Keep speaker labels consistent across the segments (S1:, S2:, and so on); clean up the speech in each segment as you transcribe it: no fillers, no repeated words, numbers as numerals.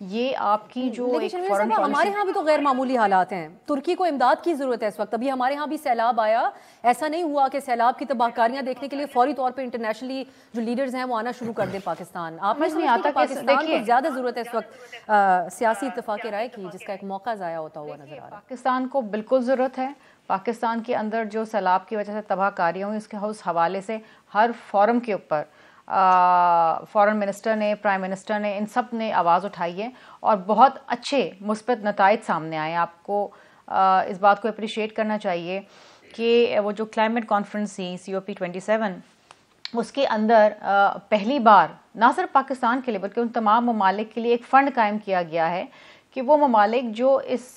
S1: یہ آپ کی جو ایک فورن
S2: ہمارے ہاں بھی تو غیر معمولی حالات ہیں. ترکی کو امداد کی ضرورت ہے اس وقت. ابھی ہمارے ہاں بھی سیلاب آیا, ایسا نہیں ہوا کہ سیلاب کی تباہ کاریاں دیکھنے کے لیے فوری طور پہ انٹرنیشنلی جو لیڈرز ہیں وہ آنا شروع کر دیں پاکستان. آپ نے سمجھتے ہیں کہ پاکستان کو زیادہ ضرورت ہے اس وقت سیاسی اتفاق رائے کی, جس کا ایک موقع ضائع ہوتا ہوا نظر آ رہا ہے؟
S1: پاکستان کو بالکل ضرورت ہے. پاکستان کے اندر جو سیلاب کی وجہ سے تباہ کاریاں ہوئی, اس حوالے سے ہر فورم کے اوپر فورن منسٹر نے, پرائم منسٹر نے, ان سب نے آواز اٹھائی ہے اور بہت اچھے مثبت نتائج سامنے آئے. آپ کو اس بات کو اپریشیٹ کرنا چاہیے کہ وہ جو کلائمیٹ کانفرنس تھی COP27, اس کے اندر پہلی بار نہ صرف پاکستان کے لیے بلکہ ان تمام ممالک کے لیے ایک فنڈ قائم کیا گیا ہے کہ وہ ممالک جو اس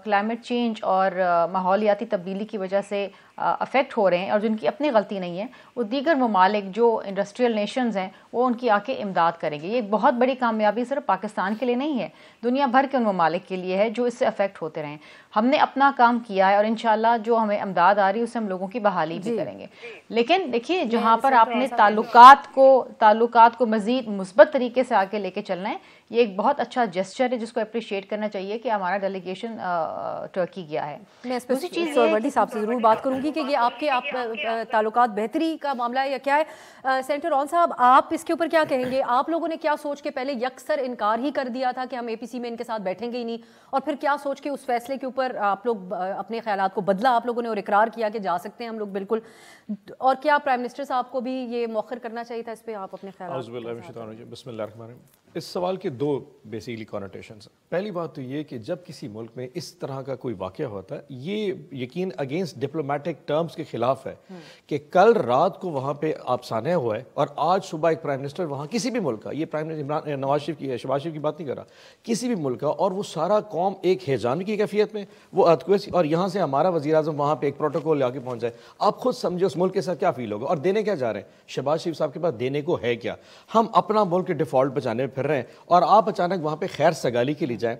S1: کلائمیٹ چینج اور ماحولیاتی تبدیلی کی وجہ سے افیکٹ ہو رہے ہیں اور جن کی اپنی غلطی نہیں ہے, وہ دیگر ممالک جو انڈسٹریل نیشنز ہیں وہ ان کی آ کے امداد کریں گے. یہ ایک بہت بڑی کامیابی صرف پاکستان کے لیے نہیں ہے, دنیا بھر کے ان ممالک کے لیے ہے جو اس سے افیکٹ ہوتے رہیں. ہم نے اپنا کام کیا ہے اور انشاءاللہ جو ہمیں امداد آ رہی ہے اس سے ہم لوگوں کی بحالی بھی کریں گے. لیکن دیکھیے جہاں پر آپ نے تعلقات کو مزید مثبت طریقے سے آگے لے کے چلنا ہے, یہ ایک بہت اچھا جسچر ہے جس کو اپریشیٹ کرنا چاہیے کہ ہمارا ڈیلیگیشن ٹرکی گیا ہے.
S2: میں دوسری چیز وردی صاحب سے ضرور بات کروں گی کہ یہ آپ کے تعلقات بہتری کا معاملہ ہے یا کیا ہے. سینیٹر رون صاحب, آپ اس کے اوپر کیا کہیں گے؟ آپ لوگوں نے کیا سوچ کے پہلے یکسر انکار ہی کر دیا تھا کہ ہم APC میں ان کے ساتھ بیٹھیں گے ہی نہیں, اور پھر کیا سوچ کے اس فیصلے کے اوپر آپ لوگ اپنے خیالات کو بدلا آپ لوگوں نے اور اقرار کیا کہ جا سکتے ہیں ہم لوگ بالکل؟ اور کیا پرائم منسٹر صاحب کو بھی یہ مؤخر کرنا چاہیے تھا؟ اس پہ آپ اپنے خیالات.
S3: بسم اللہ الرحمن الرحیم. اس سوال کے دو بیسیکلی کانوٹیشنز ہیں. پہلی بات تو یہ کہ جب کسی ملک میں اس طرح کا کوئی واقعہ ہوتا ہے, یہ یقین اگینسٹ ڈپلومیٹک ٹرمز کے خلاف ہے کہ کل رات کو وہاں پہ آپ سانحہ ہوا ہے اور آج صبح ایک پرائم منسٹر وہاں کسی بھی ملک کا, یہ پرائم منسٹر نواز شریف کی, شہباز شریف کی بات نہیں کر رہا, کسی بھی ملک کا, اور وہ سارا قوم ایک ہیجان کی کیفیت میں وہ ارتھکویک, اور یہاں سے ہمارا وزیر اعظم وہاں پہ ایک پروٹوکول لا کے پہنچ جائے, آپ خود سمجھے اس ملک کے ساتھ کیا فیل ہوگا. اور دینے کیا جا رہے ہیں شہباز شریف صاحب کے پاس؟ دینے کو ہے کیا؟ ہم اپنا ملک ڈیفالٹ بچانے میں پھر رہے ہیں اور آپ اچانک وہاں پہ خیر سگالی کے لیے جائیں.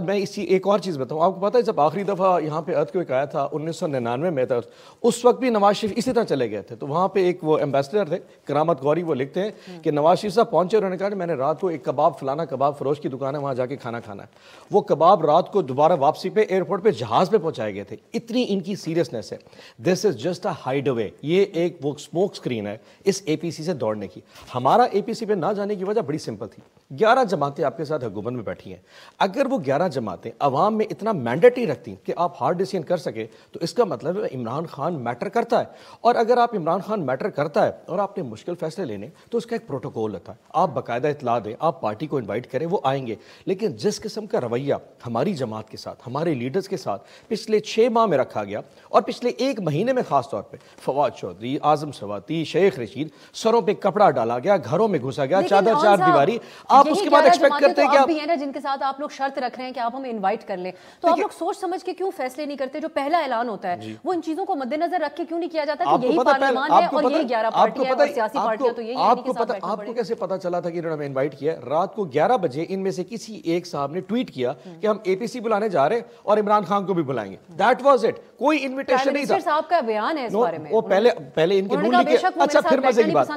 S3: میں اسی ایک اور چیز بتاؤں, آپ کو پتہ ہے جب آخری دفعہ یہاں پہ ارتھکویک آیا تھا 1999 میں تھا, اس وقت بھی نواز شریف اسی طرح چلے گئے تھے. تو وہاں پہ ایک وہ ایمبیسڈر تھے کرامت غوری, وہ لکھتے ہیں کہ نواز شریف صاحب پہنچے, انہوں نے کہا کہ میں نے رات کو ایک کباب فلانا کباب فروش کی دکان ہے وہاں جا کے کھانا کھانا ہے. وہ کباب رات کو دوبارہ واپسی پہ ایئرپورٹ پہ جہاز پہ پہنچائے گئے تھے. اتنی ان کی سیریسنس ہے. دس از جسٹ اے ہائیڈ اوے, یہ ایک وہ اسموک اسکرین ہے اس APC سے دوڑنے کی. ہمارا APC پہ نہ جانے کی وجہ بڑی سمپل تھی. 11 جماعتیں آپ کے ساتھ حکومت میں بیٹھی ہیں. اگر وہ 11 جماعتیں عوام میں اتنا مینڈیٹری رکھتی کہ آپ ہارڈ ڈیسیژن کر سکے, تو اس کا مطلب ہے عمران خان میٹر کرتا ہے. اور اگر آپ عمران خان میٹر کرتا ہے اور آپ نے مشکل فیصلے لینے, تو اس کا ایک پروٹوکول ہوتا ہے. آپ باقاعدہ اطلاع دیں, آپ پارٹی کو انوائٹ کریں, وہ آئیں گے. لیکن جس قسم کا رویہ ہماری جماعت کے ساتھ, ہمارے لیڈرز کے ساتھ پچھلے 6 ماہ میں رکھا گیا, اور پچھلے 1 مہینے میں خاص طور پہ فواد چودھری, اعظم سواتی, شیخ رشید, سروں پہ کپڑا ڈالا گیا, گھروں میں گھسا گیا, چادر چار دیواری, آپ اس کے بعد ایکسپیکٹ کرتے ہیں کہ
S2: بھی ہے نا جن کے ساتھ آپ لوگ شرط رکھ رہے ہیں کہ آپ ہمیں انوائٹ کر لیں, تو آپ لوگ سوچ سمجھ کے کیوں فیصلے نہیں کرتے؟ جو پہلا اعلان ہوتا ہے وہ ان چیزوں کو مد نظر رکھ کے کیوں نہیں کیا جاتا کہ یہی پارلیمان ہے اور یہی 11 پارٹیاں اور سیاسی پارٹیاں, تو یہی
S3: آپ کو کیسے پتا چلا تھا کہ انہوں نے ہمیں انوائٹ کیا؟ رات کو 11 بجے ان میں سے کسی ایک صاحب نے ٹویٹ کیا کہ ہم APC بلانے جا رہے ہیں اور عمران خان کو بھی بلائیں گے. That was it. کوئی انویٹیشن نہیں تھا.
S2: منسٹر صاحب کا بیان ہے اس بارے میں,
S3: وہ پہلے ان کے رول لکھے. اچھا پھر مزے کی بات,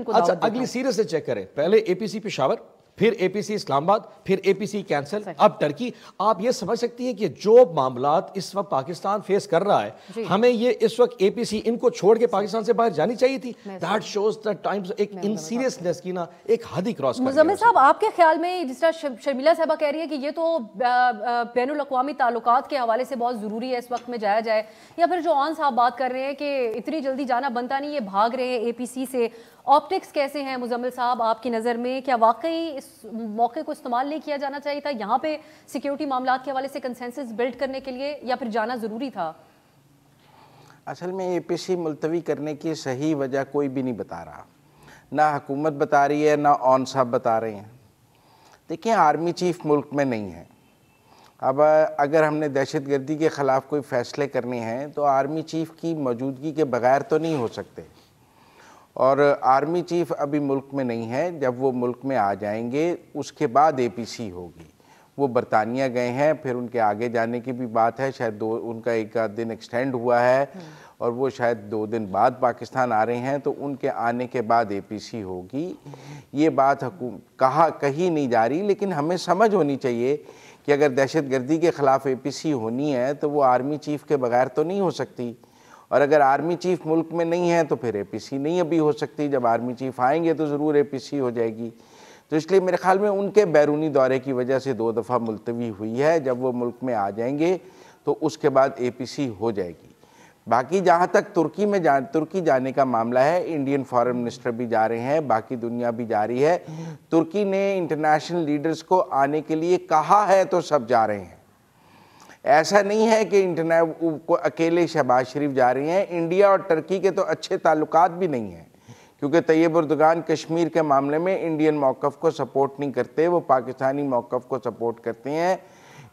S3: اچھا اگلی سیریز سے چیک کریں. پہلے APC پشاور, پھر APC اسلام آباد, پھر APC کینسل, اب ٹرکی. آپ یہ سمجھ سکتی ہیں کہ جو معاملات اس وقت پاکستان فیس کر رہا ہے, ہمیں یہ اس وقت APC ان کو چھوڑ کے پاکستان سے باہر جانی چاہیے تھی. That shows the times ایک ان سیریسنس کی نا ایک حد ہی کراس کر گیا.
S2: مزمل صاحب, آپ کے خیال میں جس طرح شرمیلہ صاحبہ کہہ رہی ہے کہ یہ تو بین الاقوامی تعلقات کے حوالے سے بہت ضروری ہے اس وقت میں جایا جائے, یا پھر جو آن صاحب بات کر رہے ہیں کہ اتنی جلدی جانا بنتا نہیں, یہ بھاگ رہے ہیں APC سے, آپٹکس کیسے ہیں مزمل صاحب آپ کی نظر میں؟ کیا واقعی اس موقع کو استعمال نہیں کیا جانا چاہیے تھا یہاں پہ سیکیورٹی معاملات کے حوالے سے کنسنسس بلڈ کرنے کے لیے, یا پھر جانا ضروری تھا؟
S4: اصل میں APC ملتوی کرنے کی صحیح وجہ کوئی بھی نہیں بتا رہا, نہ حکومت بتا رہی ہے, نہ آن صاحب بتا رہے ہیں. دیکھیں آرمی چیف ملک میں نہیں ہے. اب اگر ہم نے دہشت گردی کے خلاف کوئی فیصلے کرنے ہیں تو آرمی چیف کی موجودگی کے بغیر تو نہیں ہو سکتے, اور آرمی چیف ابھی ملک میں نہیں ہے. جب وہ ملک میں آ جائیں گے اس کے بعد APC ہوگی. وہ برطانیہ گئے ہیں، پھر ان کے آگے جانے کی بھی بات ہے، شاید ان کا ایک دن ایکسٹینڈ ہوا ہے اور وہ شاید 2 دن بعد پاکستان آ رہے ہیں، تو ان کے آنے کے بعد اے پی سی ہوگی۔ یہ بات کہی نہیں جا رہی، لیکن ہمیں سمجھ ہونی چاہیے کہ اگر دہشت گردی کے خلاف اے پی سی ہونی ہے تو وہ آرمی چیف کے بغیر تو نہیں ہو سکتی، اور اگر آرمی چیف ملک میں نہیں ہے تو پھر اے پی سی نہیں ابھی ہو سکتی۔ جب آرمی چیف آئیں گے تو ضرور اے پی سی ہو جائے گی۔ تو اس لیے میرے خیال میں ان کے بیرونی دورے کی وجہ سے 2 دفعہ ملتوی ہوئی ہے، جب وہ ملک میں آ جائیں گے تو اس کے بعد اے پی سی ہو جائے گی۔ باقی جہاں تک ترکی جانے کا معاملہ ہے، انڈین فارن منسٹر بھی جا رہے ہیں، باقی دنیا بھی جا رہی ہے۔ ترکی نے انٹرنیشنل لیڈرز کو آنے کے لیے کہا ہے تو سب جا رہے ہیں، ایسا نہیں ہے کہ اکیلے شہباز شریف جا رہے ہیں۔ انڈیا اور ترکی کے تو اچھے تعلقات بھی نہیں ہیں، کیونکہ طیب اردگان کشمیر کے معاملے میں انڈین موقف کو سپورٹ نہیں کرتے، وہ پاکستانی موقف کو سپورٹ کرتے ہیں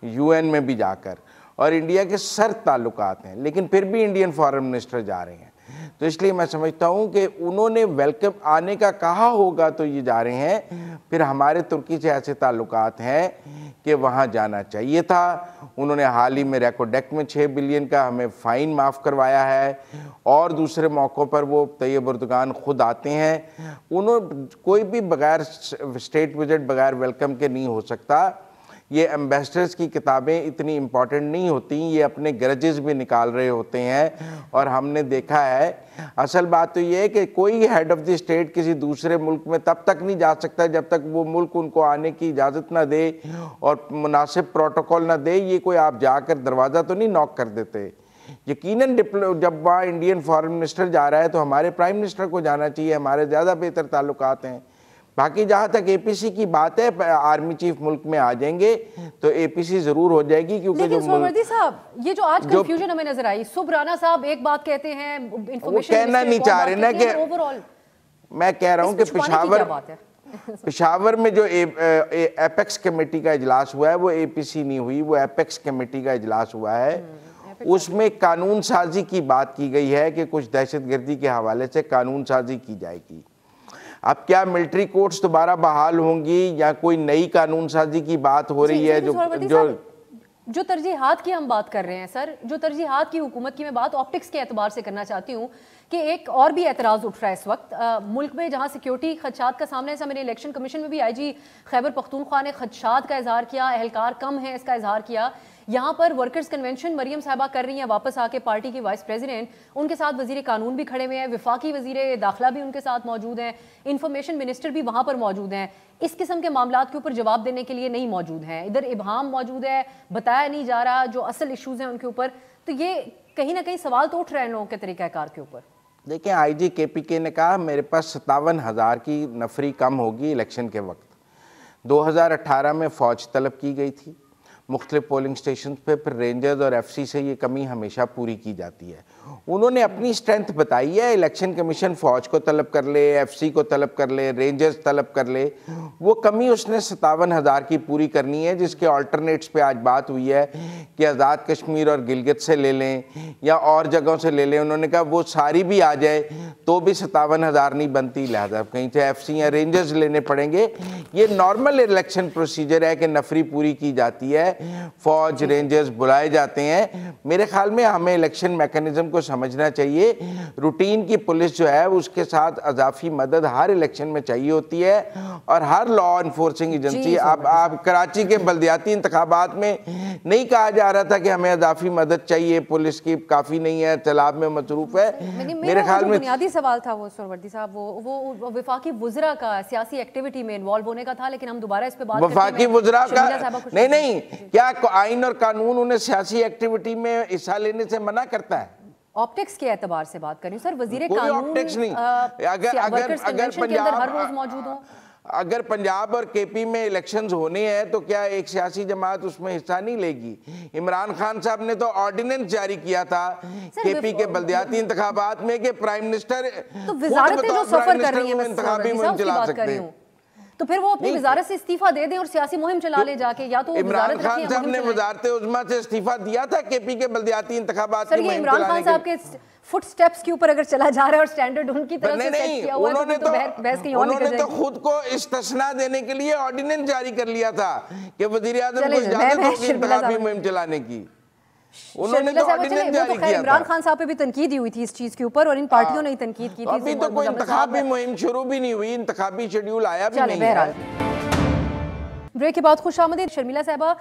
S4: یو این میں بھی جا کر، اور انڈیا کے سرد تعلقات ہیں، لیکن پھر بھی انڈین فارن منسٹر جا رہے ہیں۔ تو اس لیے میں سمجھتا ہوں کہ انہوں نے ویلکم آنے کا کہا ہوگا تو یہ جا رہے ہیں، پھر ہمارے ترکی سے ایسے تعلقات ہیں کہ وہاں جانا چاہیے تھا۔ انہوں نے حال ہی میں ریکوڈیک میں 6 بلین کا ہمیں فائن معاف کروایا ہے، اور دوسرے موقعوں پر وہ طیب اردگان خود آتے ہیں۔ کوئی بھی بغیر اسٹیٹ وزٹ بغیر ویلکم کے نہیں ہو سکتا۔ یہ ایمبیسڈرز کی کتابیں اتنی امپورٹنٹ نہیں ہوتی، یہ اپنے گرجز بھی نکال رہے ہوتے ہیں، اور ہم نے دیکھا ہے اصل بات تو یہ ہے کہ کوئی ہیڈ آف دی اسٹیٹ کسی دوسرے ملک میں تب تک نہیں جا سکتا جب تک وہ ملک ان کو آنے کی اجازت نہ دے اور مناسب پروٹوکول نہ دے۔ یہ کوئی آپ جا کر دروازہ تو نہیں نوک کر دیتے۔ یقیناً جب وہاں انڈین فارن منسٹر جا رہا ہے تو ہمارے پرائم منسٹر کو جانا چاہیے، ہمارے زیادہ بہتر تعلقات ہیں۔ باقی جہاں تک اے پی سی کی بات ہے، آرمی چیف ملک میں آ جائیں گے تو اے پی سی ضرور ہو جائے گی، کیونکہ
S2: لیکن سہروردی صاحب یہ جو آج کنفیوژن ہمیں نظر آئی، صبح رانا صاحب ایک بات کہتے ہیں،
S4: وہ کہنا نہیں چاہ رہے نا کہ میں کہہ رہا ہوں کہ پشاور میں جو ایپیکس کمیٹی کا اجلاس ہوا ہے وہ اے پی سی نہیں ہوئی، وہ ایپیکس کمیٹی کا اجلاس ہوا ہے۔ اس میں قانون سازی کی بات کی گئی ہے کہ کچھ دہشت گردی کے حوالے سے قانون سازی کی جائے گی۔ اب کیا ملٹری کورٹس دوبارہ بحال ہوں گی یا کوئی نئی قانون سازی کی بات ہو رہی ہے؟
S2: جو ترجیحات کی ہم بات کر رہے ہیں سر، جو ترجیحات کی حکومت کی میں بات آپٹکس کے اعتبار سے کرنا چاہتی ہوں کہ ایک اور بھی اعتراض اٹھ رہا ہے اس وقت ملک میں، جہاں سیکیورٹی خدشات کا سامنے ہے۔ میں نے الیکشن کمیشن میں بھی آئی جی خیبر پختونخوا نے خدشات کا اظہار کیا، اہلکار کم ہیں اس کا اظہار کیا۔ یہاں پر ورکرز کنونشن مریم صاحبہ کر رہی ہیں واپس آ کے، پارٹی کی وائس پریزیڈنٹ، ان کے ساتھ وزیر قانون بھی کھڑے ہوئے ہیں، وفاقی وزیر داخلہ بھی ان کے ساتھ موجود ہیں، انفارمیشن منسٹر بھی وہاں پر موجود ہیں۔ اس قسم کے معاملات کے اوپر جواب دینے کے لیے نہیں موجود ہیں، ادھر ابہام موجود ہے، بتایا نہیں جا رہا جو اصل ایشوز ہیں ان کے اوپر۔ تو یہ کہیں نہ کہیں سوال تو اٹھ رہے ہیں لوگوں کے طریقہ کار کے اوپر۔
S4: دیکھیں، آئی جی کے پی کے نے کہا میرے پاس 57,000 کی نفری کم ہوگی الیکشن کے وقت۔ 2018 میں فوج طلب کی گئی تھی مختلف پولنگ سٹیشنز پہ، پھر رینجرز اور ایف سی سے یہ کمی ہمیشہ پوری کی جاتی ہے۔ انہوں نے اپنی اسٹرینتھ بتائی ہے، الیکشن کمیشن فوج کو طلب کر لے، ایف سی کو طلب کر لے، رینجرز طلب کر لے، وہ کمی اس نے 57,000 کی پوری کرنی ہے، جس کے آلٹرنیٹس پہ آج بات ہوئی ہے کہ آزاد کشمیر اور گلگت سے لے لیں یا اور جگہوں سے لے لیں۔ انہوں نے کہا وہ ساری بھی آ جائے تو بھی 57,000 نہیں بنتی، لہذا کہیں سے ایف سی یا رینجرز لینے پڑیں گے۔ یہ نارمل الیکشن پروسیجر ہے کہ نفری پوری کی جاتی ہے، فوج رینجرز بلائے جاتے ہیں۔ میرے خیال میں ہمیں الیکشن میکانزم کو سمجھنا چاہیے، روٹین کی پولیس جو ہے اس کے ساتھ اضافی مدد ہر الیکشن میں چاہیے ہوتی ہے، اور ہر لا انفورسنگ ایجنسی، آپ کراچی کے بلدیاتی انتخابات میں نہیں کہا جا رہا تھا کہ ہمیں اضافی مدد چاہیے، پولیس کی کافی نہیں ہے، تالاب میں مصروف ہے۔
S2: میرے خیال میں بنیادی سوال تھا وہ سہروردی صاحب، وہ وفاقی وزراء کا سیاسی ایکٹیویٹی میں انوالو ہونے کا تھا، لیکن ہم دوبارہ اس پہ بات کرتے ہیں۔
S4: وفاقی وزراء کا نہیں، کیا آئین اور قانون انہیں سیاسی ایکٹیویٹی میں حصہ لینے سے منع کرتا ہے؟
S2: آپٹکس کے اعتبار سے بات کریں سر، وزیر
S4: کوئی
S2: قانون
S4: آپٹکس نہیں۔ اگر پنجاب اور کے پی میں الیکشنز ہونے ہیں تو کیا ایک سیاسی جماعت اس میں حصہ نہیں لے گی؟ عمران خان صاحب نے تو آرڈیننس جاری کیا تھا کے پی کے بلدیاتی انتخابات میں کہ پرائم منسٹر
S2: تو وزارتیں جو سفر کر رہی ہیں،
S4: انتخابی مہم چلا سکتے ہیں۔
S2: تو پھر وہ اپنی وزارت سے استعفیٰ دے دیں اور سیاسی مہم چلا لے جا کے، یا تو
S4: عمران خان صاحب نے وزارت عظمیٰ سے استعفیٰ دیا تھا کے پی کے بلدیاتی انتخابات کی مہم
S2: عمران خان صاحب کے فٹ سٹیپس کے اوپر اگر چلا جا رہا ہے اور سٹینڈرڈ ان کی طرف سے سیٹ کیا ہوا ہے تو بحث کہیں اور نکل جائے گی۔
S4: انہوں نے تو خود کو استثناء دینے کے لیے آرڈیننس جاری کر لیا تھا کہ وزیر اعظم کو اجازت ہوگی انتخابی مہم چلانے کی، انہوں نے تو آرڈیننس جاری کیا تھا۔
S2: عمران خان صاحب پہ بھی تنقید ہوئی تھی اس چیز کے اوپر اور ان پارٹیوں نے ہی تنقید کی تھی۔
S4: ابھی تو کوئی انتخابی مہم شروع بھی نہیں ہوئی، انتخابی شیڈیول آیا بھی نہیں ہے۔
S2: بریک کے بعد خوش آمدید شرمیلا صاحبہ،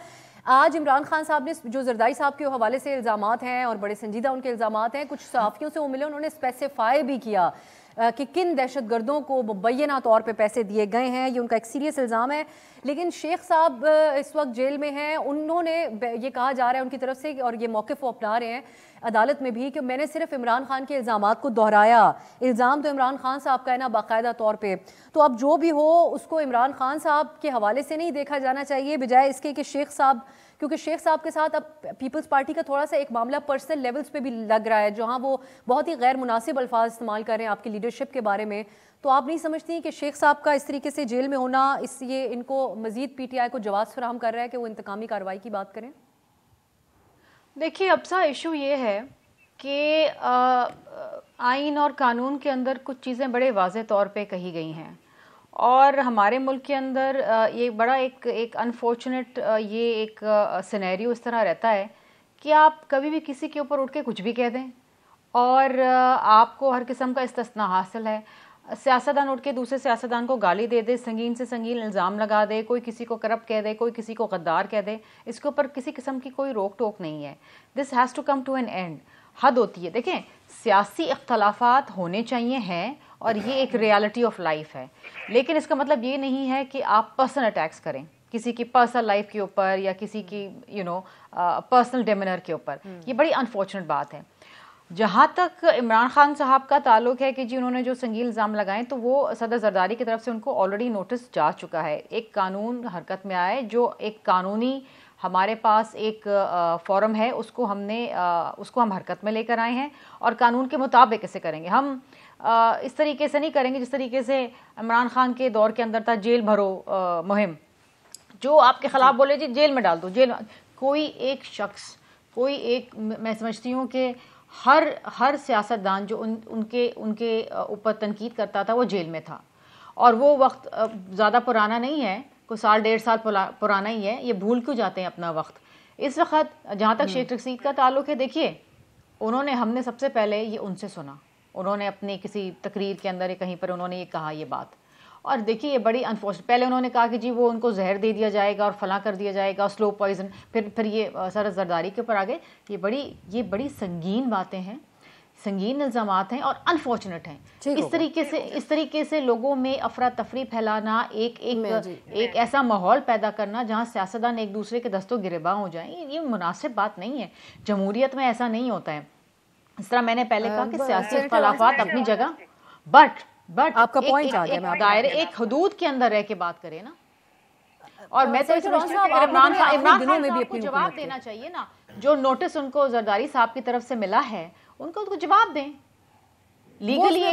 S2: آج عمران خان صاحب نے جو زرداری صاحب کے حوالے سے الزامات ہیں اور بڑے سنجیدہ ان کے الزامات ہیں، کچھ صحافیوں سے وہ ملے، انہوں نے اسپیسیفائی بھی کیا کہ کن دہشت گردوں کو مبینہ طور پہ پیسے دیے گئے ہیں، یہ ان کا ایک سیریس الزام ہے۔ لیکن شیخ صاحب اس وقت جیل میں ہیں، انہوں نے یہ کہا جا رہا ہے ان کی طرف سے اور یہ موقف وہ اپنا رہے ہیں عدالت میں بھی کہ میں نے صرف عمران خان کے الزامات کو دہرایا، الزام تو عمران خان صاحب کا ہے نا باقاعدہ طور پہ، تو اب جو بھی ہو اس کو عمران خان صاحب کے حوالے سے نہیں دیکھا جانا چاہیے بجائے اس کے کہ شیخ صاحب، کیونکہ شیخ صاحب کے ساتھ اب پیپلز پارٹی کا تھوڑا سا ایک معاملہ پرسنل لیولز پہ بھی لگ رہا ہے جہاں وہ بہت ہی غیر مناسب الفاظ استعمال کر رہے ہیں آپ کی لیڈرشپ کے بارے میں، تو آپ نہیں سمجھتی کہ شیخ صاحب کا اس طریقے سے جیل میں ہونا یہ ان کو مزید پی ٹی آئی کو جواز فراہم کر رہا ہے کہ وہ انتقامی کارروائی کی بات کریں؟
S1: دیکھیے ابسا، ایشو یہ ہے کہ آئین اور قانون کے اندر کچھ چیزیں بڑے واضح طور پہ کہی گئی ہیں، اور ہمارے ملک کے اندر یہ بڑا ایک انفارچونیٹ یہ ایک سینیریو اس طرح رہتا ہے کہ آپ کبھی بھی کسی کے اوپر اٹھ کے کچھ بھی کہہ دیں اور آپ کو ہر قسم کا استثناء حاصل ہے۔ سیاستدان اٹھ کے دوسرے سیاستدان کو گالی دے دے، سنگین سے سنگین الزام لگا دے، کوئی کسی کو کرپٹ کہہ دے، کوئی کسی کو غدار کہہ دے، اس کے اوپر کسی قسم کی کوئی روک ٹوک نہیں ہے۔ This has to come to an end, حد ہوتی ہے۔ دیکھیں سیاسی اختلافات ہونے چاہیے ہیں اور یہ ایک ریالٹی آف لائف ہے، لیکن اس کا مطلب یہ نہیں ہے کہ آپ پرسنل اٹیکس کریں کسی کی پرسنل لائف کے اوپر یا کسی کی پرسنل ڈیمینر کے اوپر، یہ بڑی انفارچونیٹ بات ہے۔ جہاں تک عمران خان صاحب کا تعلق ہے کہ جی انہوں نے جو سنگین الزام لگائیں تو وہ صدر زرداری کی طرف سے ان کو آلریڈی نوٹس جا چکا ہے، ایک قانون حرکت میں آئے جو ایک قانونی ہمارے پاس ایک فورم ہے، اس کو ہم حرکت میں لے کر آئے ہیں اور قانون کے مطابق اسے کریں گے۔ ہم اس طریقے سے نہیں کریں گے جس طریقے سے عمران خان کے دور کے اندر تھا جیل بھرو مہم، جو آپ کے خلاف بولے جی جیل میں ڈال دو، جیل کوئی ایک شخص، کوئی ایک، میں سمجھتی ہوں کہ ہر سیاستدان جو ان کے اوپر تنقید کرتا تھا وہ جیل میں تھا، اور وہ وقت زیادہ پرانا نہیں ہے، کوئی سال ڈیڑھ سال پرانا ہی ہے، یہ بھول کیوں جاتے ہیں اپنا وقت۔ اس وقت جہاں تک شیخ رشید کا تعلق ہے، دیکھیے ہم نے سب سے پہلے یہ ان سے سنا، انہوں نے اپنی کسی تقریر کے اندر کہیں پر انہوں نے یہ کہا یہ بات، اور دیکھیے یہ بڑی انفارچونیٹ، پہلے انہوں نے کہا کہ جی وہ ان کو زہر دے دیا جائے گا اور فلاں کر دیا جائے گا، سلو پوائزن، پھر یہ سر زرداری کے اوپر آ گئے، یہ بڑی سنگین باتیں ہیں، سنگین الزامات ہیں اور انفارچونیٹ ہیں۔ اس طریقے سے لوگوں میں افراتفری پھیلانا، ایک ایسا ماحول پیدا کرنا جہاں سیاستدان ایک دوسرے کے دست و گریباں ہو جائیں، یہ مناسب بات نہیں ہے۔ جمہوریت میں ایسا نہیں ہوتا ہے۔ اس طرح میں نے پہلے کہا کہ سیاسی اختلافات اپنی جگہ، بٹ
S2: آپ کا پوائنٹ آ گیا،
S1: دائرے ایک حدود کے اندر رہ کے بات کریں نا، اور میں تو عمران خان میں بھی کو جواب دینا چاہیے نا، جو نوٹس ان کو زرداری صاحب کی طرف سے ملا ہے ان کو جواب دیں لیگلی۔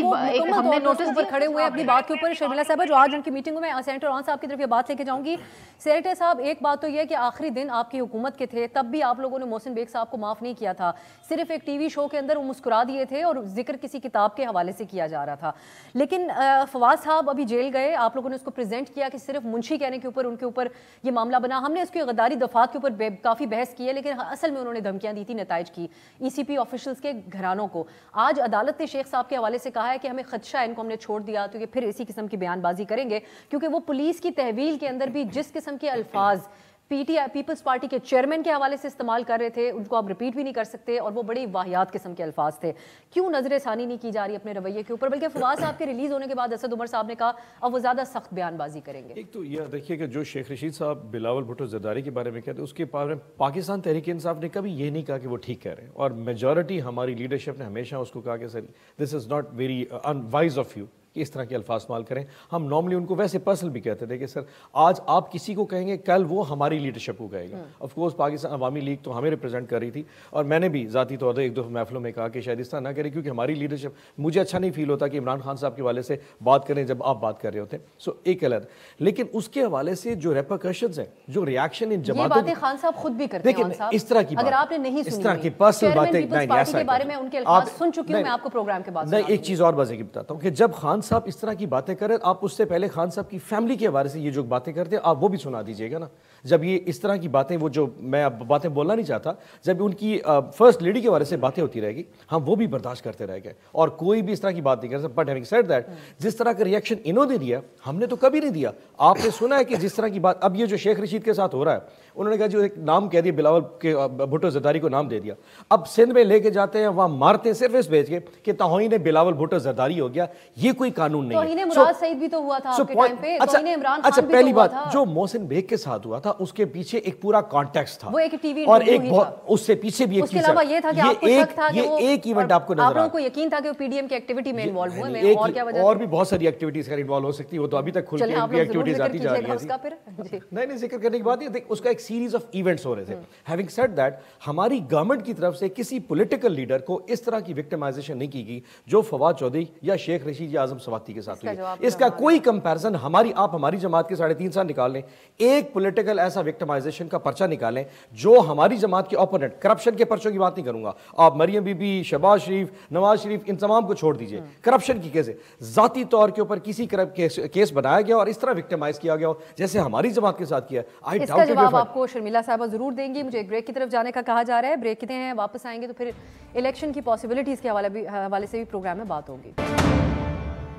S1: ہم نے نوٹس
S2: پر کھڑے ہوئے اپنی بات کے اوپر۔ شرمیلا صاحبہ جو آج ان کی میٹنگوں میں سینیٹر عوان صاحب کی طرف یہ بات لے کے جاؤں گی، سینیٹر صاحب ایک بات تو یہ ہے کہ آخری دن آپ کی حکومت کے تھے، تب بھی آپ لوگوں نے محسن بیگ صاحب کو معاف نہیں کیا تھا، صرف ایک ٹی وی شو کے اندر وہ مسکرا دیے تھے اور ذکر کسی کتاب کے حوالے سے کیا جا رہا تھا۔ لیکن فواز صاحب ابھی جیل گئے، آپ لوگوں نے اس کو پریزنٹ کیا کہ صرف منشی کہنے کے اوپر ان کے اوپر یہ معاملہ بنا، ہم نے اس کی غداری دفعات کے اوپر کافی بحث کی ہے، لیکن اصل میں انہوں نے دھمکیاں دی تھی نتائج کی ای سی پی آفیشلز کے گھرانوں کو۔ آج عدالت نے شیخ صاحب کے حوالے سے کہا ہے کہ ہمیں خدشہ ہے، ان کو ہم نے چھوڑ دیا تو یہ پھر اسی قسم کی بیان بازی کریں گے، کیونکہ وہ پولیس کی تحویل کے اندر بھی جس قسم کے الفاظ P T I Peoples Party کے چیئرمین کے حوالے سے استعمال کر رہے تھے ان کو آپ ریپیٹ بھی نہیں کر سکتے، اور وہ بڑی واہیات قسم کے الفاظ تھے۔ کیوں نظر ثانی نہیں کی جا رہی اپنے رویے کے اوپر؟ بلکہ فواز صاحب کے ریلیز ہونے کے بعد اسد عمر صاحب نے کہا اب وہ زیادہ سخت بیان بازی کریں گے۔
S3: ایک تو یہ دیکھیے کہ جو شیخ رشید صاحب بلاول بھٹو زرداری کے بارے میں کہتے ہیں، اس کے بارے میں پاکستان تحریک انصاف نے کبھی یہ نہیں کہا کہ وہ ٹھیک کہہ رہے ہیں، اور میجورٹی ہماری لیڈرشپ نے ہمیشہ اس کو کہا کہ sir this is not very unwise of you کہ اس طرح کے الفاظ استعمال کریں. ہم نارملی ان کو ویسے پرسنل بھی کہتے تھے کہ سر آج آپ کسی کو کہیں گے کل وہ ہماری لیڈرشپ کو کہے گا. آف کورس پاکستان عوامی لیگ تو ہمیں ریپرزینٹ کر رہی تھی, اور میں نے بھی ذاتی طور پر ایک دو محفلوں میں کہا کہ شاید اس طرح نہ کریں, کیونکہ ہماری لیڈرشپ مجھے اچھا نہیں فیل ہوتا کہ عمران خان صاحب کے حوالے سے بات کریں جب آپ بات کر رہے ہوتے ہیں. سو ایک الگ, لیکن اس کے حوالے سے جو ریپرکشنز ہیں, جو ریاکشن ان جماعتوں,
S2: یہ باتیں خان صاحب خود بھی کرتے ہیں.
S3: اس طرح کی
S2: اگر آپ نے نہیں
S3: اس
S2: سنی
S3: طرح کی پرسنل باتیں
S2: پارٹی کے بارے میں ان کے الفاظ سن چکی ہوں, میں آپ کو پروگرام کے بعد
S3: نہیں, ایک چیز اور بازی کی بتاتا ہوں کہ جب خان صاحب اس طرح کی باتیں کریں, آپ اس سے پہلے خان صاحب کی فیملی کے حوالے سے یہ جو باتیں کرتے ہیں آپ وہ بھی سنا دیجئے گا نا. جب یہ اس طرح کی باتیں, وہ جو میں اب باتیں بولنا نہیں چاہتا, جب ان کی فرسٹ لیڈی کے حوالے سے باتیں ہوتی رہے گی, ہم وہ بھی برداشت کرتے رہ گئے اور کوئی بھی اس طرح کی بات نہیں کر سکتا. بٹ ہیونگ سیڈ دیٹ, جس طرح کا ریئیکشن انہوں نے دیا ہم نے تو کبھی نہیں دیا. آپ نے سنا ہے کہ جس طرح کی بات اب یہ جو شیخ رشید کے ساتھ ہو رہا ہے, انہوں نے کہا جو ایک نام کہہ دیا بلاول کے بھٹو زرداری کو نام دے دیا, اب سندھ میں لے کے جاتے ہیں وہاں مارتے ہیں صرف اس بیچ کے کہ توہین بلاول بھٹو زرداری ہو گیا. یہ کوئی قانون نہیں ہے.
S2: توہین مراد سعید بھی تو ہوا تھا آپ کے ٹائم پہ, توہین عمران خان بھی تو ہوا تھا.
S3: پہلی بات جو محسن بیگ کے ساتھ ہوا تھا اس کے پیچھے ایک پورا کانٹیکسٹ تھا,
S2: وہ ایک ٹی وی
S3: اور ایک اس سے پیچھے بھی ایک چیز ہے.
S2: اس کے علاوہ یہ تھا کہ آپ کو شک تھا کہ وہ
S3: ایک ایونٹ آپ کو نظر
S2: آپ لوگوں کو یقین تھا کہ وہ پی ڈی ایم کی ایکٹیویٹی میں انوالو ہوئے ہیں, اور کیا وجہ,
S3: اور بھی بہت ساری ایکٹیویٹیز کا انوالو ہو سکتی ہے, وہ تو ابھی تک کھل کے ان کی ایکٹیویٹیز آتی جا رہی ہیں. نہیں ذکر کرنے کی بات نہیں, اس کا ایک سیریز آف ایونٹس ہو رہے تھے. ہیونگ سیڈ دیٹ, ہماری گورنمنٹ کی طرف سے کسی پولیٹیکل لیڈر کو اس طرح کی وکٹمائزیشن نہیں کی گئی جو فواد چودھری یا شیخ رشید یا اعظم سواتی کے ساتھ ہوئی. اس کا کوئی کمپیرزن آپ ہماری جماعت کے 3.5 سال نکال لیں, ایک پولیٹیکل ایسا وکٹمائزیشن کا پرچہ نکالیں جو ہماری جماعت کے اپوننٹ, کرپشن کے پرچوں کی بات نہیں کروں گا, آپ مریم بی بی, شہباز شریف, نواز شریف, ان تمام کو چھوڑ دیجئے, کرپشن کی کیس ہے, ذاتی طور کے اوپر کسی کیس بنایا گیا اور اس طرح وکٹمائز کیا گیا جیسے ہماری جماعت کے ساتھ کیا.
S2: اس کا جواب آپ کو شرمیلا صاحبہ ضرور دیں گی. مجھے ایک بریک کی طرف جانے کا کہا جا رہا ہے, بریک کتنے ہیں, واپس آئیں گے تو پھر الیکشن کی پاسبلٹیز کے حوالے سے بھی پروگرام میں بات ہوگی.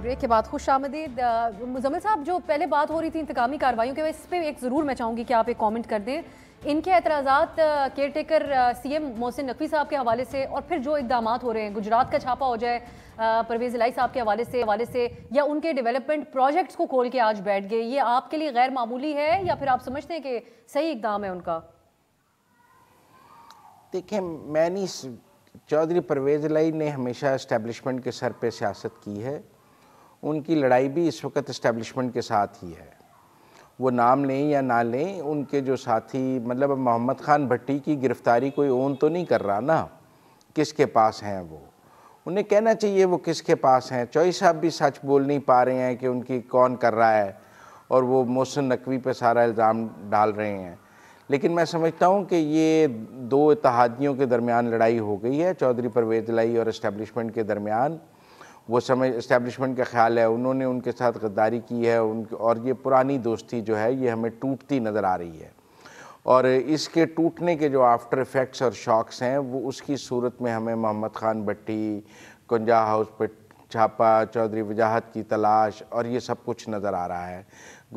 S2: بریک کے بعد خوش آمدید. مزمل صاحب, جو پہلے بات ہو رہی تھی انتقامی کارروائیوں کے, اس پہ ایک ضرور میں چاہوں گی کہ آپ ایک کامنٹ کر دیں. ان کے اعتراضات care taker C M Mohsin Naqvi صاحب کے حوالے سے, اور پھر جو اقدامات ہو رہے ہیں, گجرات کا چھاپا ہو جائے پرویز الہی صاحب کے حوالے سے, یا ان کے ڈیولپمنٹ پروجیکٹس کو کھول کے آج بیٹھ گئے, یہ آپ کے لیے غیر معمولی ہے یا پھر آپ سمجھتے ہیں کہ صحیح اقدام ہے ان کا؟
S4: دیکھیں, میں نہیں, چودھری پرویز الہی نے ہمیشہ اسٹیبلشمنٹ کے سر پہ سیاست کی ہے. ان کی لڑائی بھی اس وقت اسٹیبلشمنٹ کے ساتھ ہی ہے. وہ نام لیں یا نہ لیں, ان کے جو ساتھی, مطلب محمد خان بھٹی کی گرفتاری کوئی اون تو نہیں کر رہا نا کس کے پاس ہیں وہ, انہیں کہنا چاہیے وہ کس کے پاس ہیں. چوئی صاحب بھی سچ بول نہیں پا رہے ہیں کہ ان کی کون کر رہا ہے, اور وہ محسن نقوی پہ سارا الزام ڈال رہے ہیں. لیکن میں سمجھتا ہوں کہ یہ دو اتحادیوں کے درمیان لڑائی ہو گئی ہے, چودھری پرویز الہی اور اسٹیبلشمنٹ کے درمیان. وہ اسٹیبلشمنٹ کا خیال ہے انہوں نے ان کے ساتھ غداری کی ہے, اور یہ پرانی دوستی جو ہے یہ ہمیں ٹوٹتی نظر آ رہی ہے. اور اس کے ٹوٹنے کے جو آفٹر ایفیکٹس اور شاکس ہیں, وہ اس کی صورت میں ہمیں محمد خان بھٹی, کنجا ہاؤس پہ چھاپا, چودھری وجاہت کی تلاش, اور یہ سب کچھ نظر آ رہا ہے.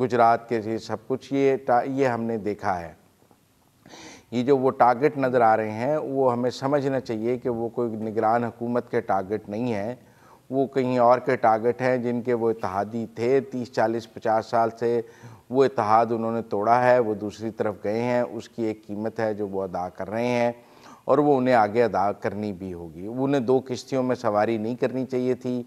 S4: گجرات کے یہ سب کچھ یہ ہم نے دیکھا ہے. یہ جو وہ ٹارگٹ نظر آ رہے ہیں, وہ ہمیں سمجھنا چاہیے کہ وہ کوئی نگران حکومت کے ٹارگٹ نہیں ہیں, وہ کہیں اور کے ٹارگٹ ہیں جن کے وہ اتحادی تھے 30, 40, 50 سال سے. وہ اتحاد انہوں نے توڑا ہے, وہ دوسری طرف گئے ہیں, اس کی ایک قیمت ہے جو وہ ادا کر رہے ہیں, اور وہ انہیں آگے ادا کرنی بھی ہوگی. انہیں 2 کشتیوں میں سواری نہیں کرنی چاہیے تھی.